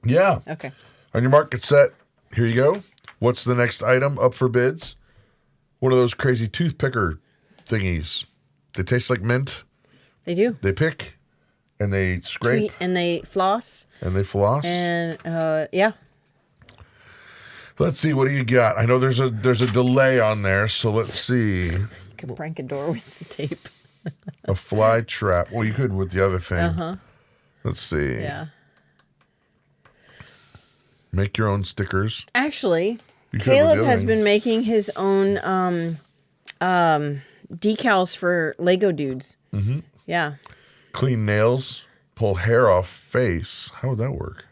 Yeah. Okay. On your mark, get set. Here you go. What's the next item up for bids? One of those crazy toothpicker thingies. They taste like mint. They do. They pick and they scrape. And they floss. And they floss. And, yeah. Let's see. What do you got? I know there's a delay on there, so let's see. You could prank a door with the tape. A fly trap. Well, you could with the other thing. Uh-huh. Let's see. Yeah. Make your own stickers. Actually, Caleb has been making his own decals for Lego dudes. Mm-hmm. Yeah. Clean nails. Pull hair off face. How would that work?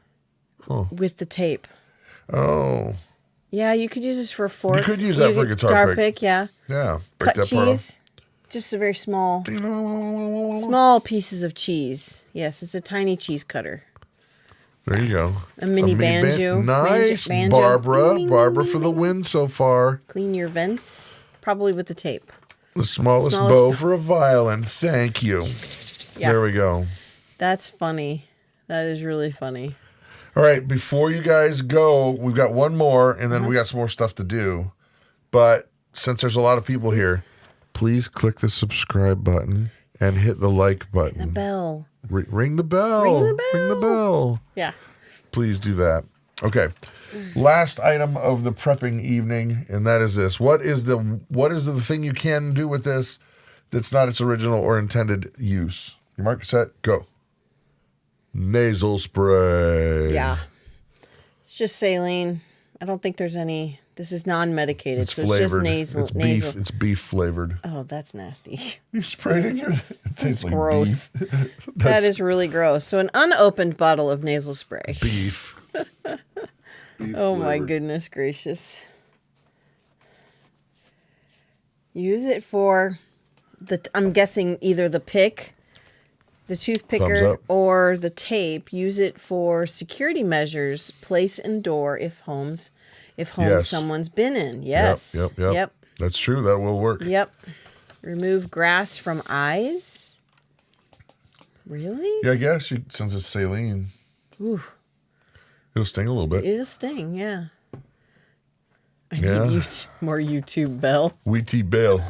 Huh. With the tape. Oh. Yeah, you could use this for a fork. You could use that for a guitar pick. Yeah. Yeah. Cut that cheese. Just a very small pieces of cheese. Yes, it's a tiny cheese cutter. There you go. A mini banjo. Nice, banjo. Barbara. Ding, Barbara ding, for the ding. win so far. Clean your vents, probably with the tape. The smallest bow for a violin. Thank you. Yeah. There we go. That's funny. That is really funny. All right, before you guys go, we've got one more, and then we got some more stuff to do. But since there's a lot of people here, please click the subscribe button and hit the like button. And the bell. Ring the bell. Ring the bell. Ring the bell. Yeah. Please do that. Okay. Last item of the prepping evening, and that is this. What is the thing you can do with this that's not its original or intended use? Your mark, set, go. Nasal spray. Yeah. It's just saline. I don't think there's any. This is non-medicated, it's so flavored. it's just nasal. It's beef. It's beef flavored. Oh, that's nasty. You sprayed it. It tastes like gross. Beef. That is really gross. So an unopened bottle of nasal spray. Beef. Oh my goodness gracious. Use it for I'm guessing either the pick, the toothpicker, or the tape. Use it for security measures, place and door if someone's been in. Yes. Yep. That's true. That will work. Yep. Remove grass from eyes. Really? Yeah, I guess since it's saline. Ooh. It'll sting a little bit. It'll sting, yeah. I need more YouTube bell. Wheaty Bell.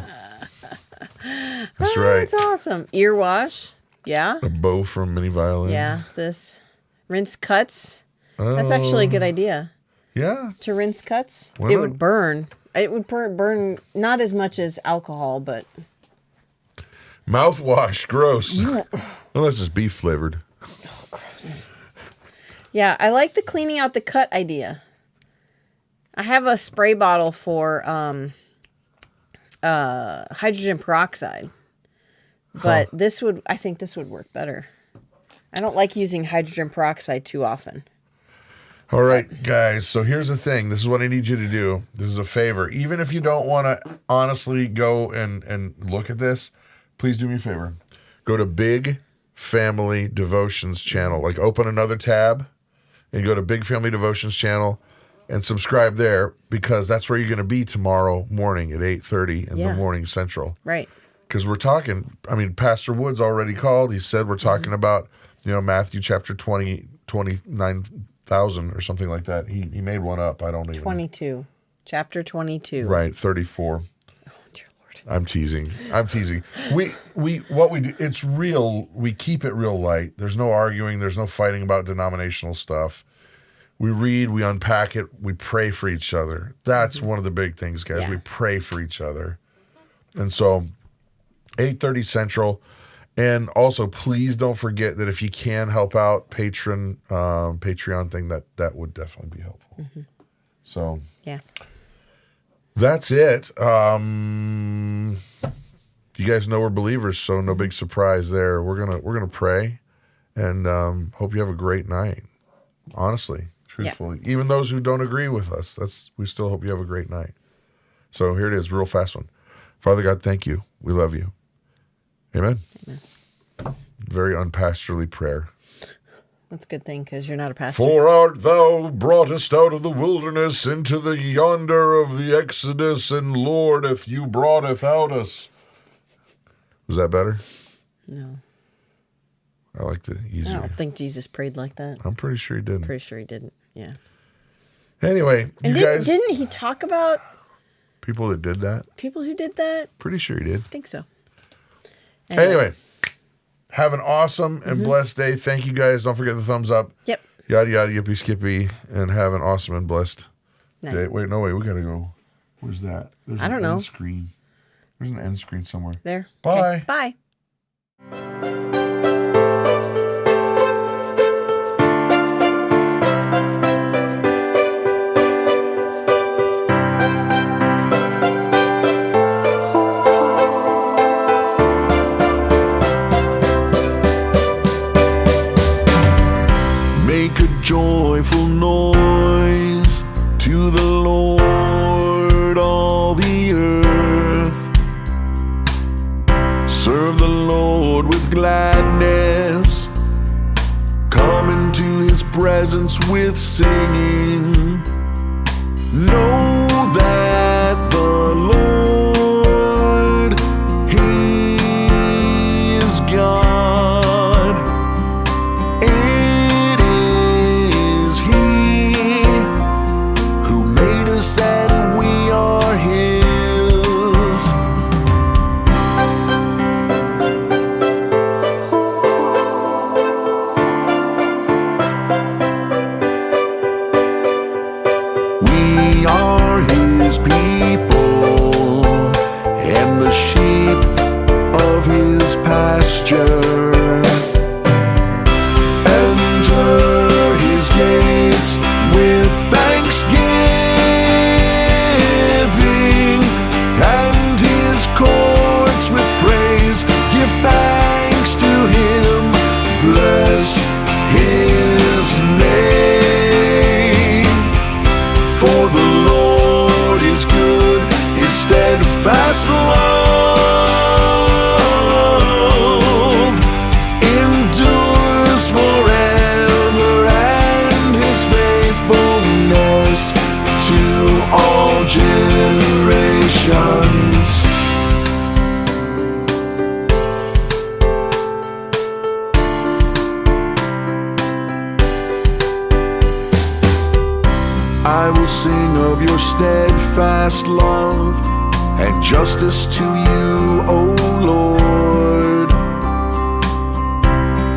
That's right. That's awesome. Ear wash. Yeah. A bow from Mini Violin. Yeah. This. Rinse cuts. That's actually a good idea. Yeah. To rinse cuts. Why it not? would burn. It would burn not as much as alcohol, but. Mouthwash. Gross. Unless it's beef flavored. Oh, gross. Yeah, I like the cleaning out the cut idea. I have a spray bottle for hydrogen peroxide, but I think this would work better. I don't like using hydrogen peroxide too often. All right, guys. So here's the thing. This is what I need you to do. This is a favor. Even if you don't want to honestly go and look at this, please do me a favor. Go to Big Family Devotions channel. Like open another tab and go to Big Family Devotions channel. and subscribe there, because that's where you're going to be tomorrow morning at 8:30 in the morning Central. Right. Because we're talking, I mean, Pastor Woods already called. He said we're talking about, Matthew chapter 20, 29,000 or something like that. He made one up. I don't even. 22. Chapter 22. Right, 34. Oh, dear Lord. I'm teasing. What we do, it's real. We keep it real light. There's no arguing. There's no fighting about denominational stuff. We read, we unpack it, we pray for each other. That's one of the big things, guys. Yeah. We pray for each other. And so 8:30 Central. And also, please don't forget that if you can help out Patreon thing, that would definitely be helpful. Mm-hmm. So yeah, that's it. You guys know we're believers, so no big surprise there. We're gonna pray, and hope you have a great night. Honestly, truthfully, even those who don't agree with us, we still hope you have a great night. So here it is, real fast one. Father God, thank you. We love you. Amen. Amen. Very unpastorally prayer. that's a good thing, because you're not a pastor. For art thou broughtest out of the wilderness into the yonder of the Exodus, and Lordeth you broughteth out us. Was that better? No. I like the easier. I don't think Jesus prayed like that. I'm pretty sure he didn't. Pretty sure he didn't. Yeah. Anyway, And you guys. didn't he talk about People that did that? people who did that? Pretty sure he did. I think so. Anyway, have an awesome and blessed day. Thank you guys. Don't forget the thumbs up. Yep. Yada, yada, yippee, skippy. And have an awesome and blessed Night. day. Wait, no, wait. We got to go. Where's that? There's I don't an know. end screen. There's an end screen somewhere. There. Bye. Okay. Bye. Make a joyful noise to the Lord, all the earth. Serve the Lord with gladness. Come into his presence with singing. Know that the Lord, he is God. It is he who made us and we are his. We are his people and the sheep of his pasture. Enter his gates with thanksgiving and his courts with praise. Give thanks to him, bless his name. For the Lord is good, his steadfast love endures forever, and his faithfulness to all generations. I will sing of your steadfast love and justice to you, O Lord.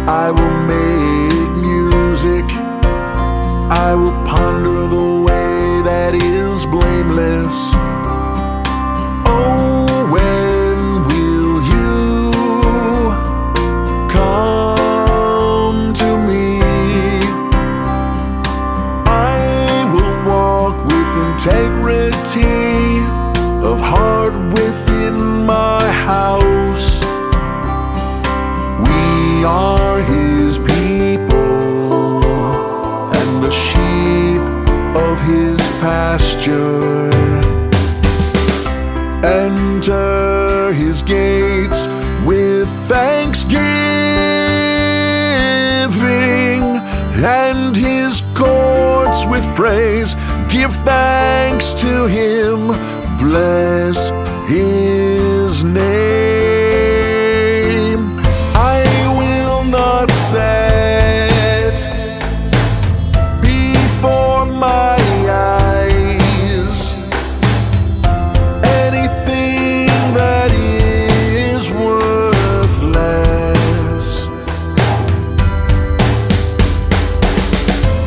I will make music, I will ponder the way that is blameless. Oh, when will you come to me? I will walk with integrity of heart within my house. We are his people and the sheep of his pasture. Enter his gates with thanksgiving and his courts with praise. Give thanks to him, bless his name. I will not set before my eyes anything that is worthless.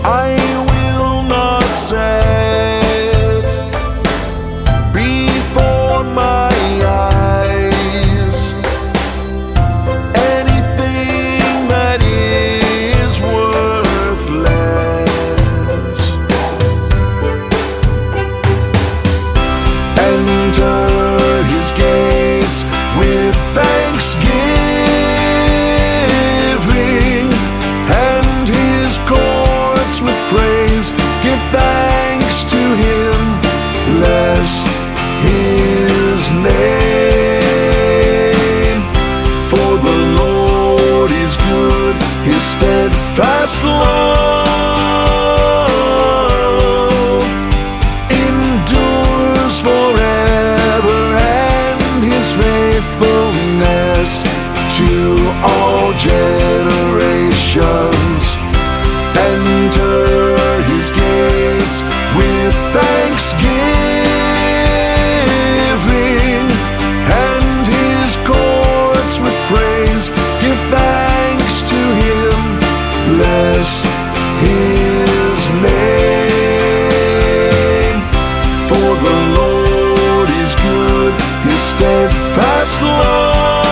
I will not set before my eyes anything that is worthless. Enter his gates with thanksgiving and his courts with praise. Give thanks to him, bless his name. For the Lord is good, his steadfast love endures forever, and his faithfulness to all generations. Enter his gates with thanksgiving and his courts with praise. Give thanks to him, bless his name. For the Lord is good, his steadfast love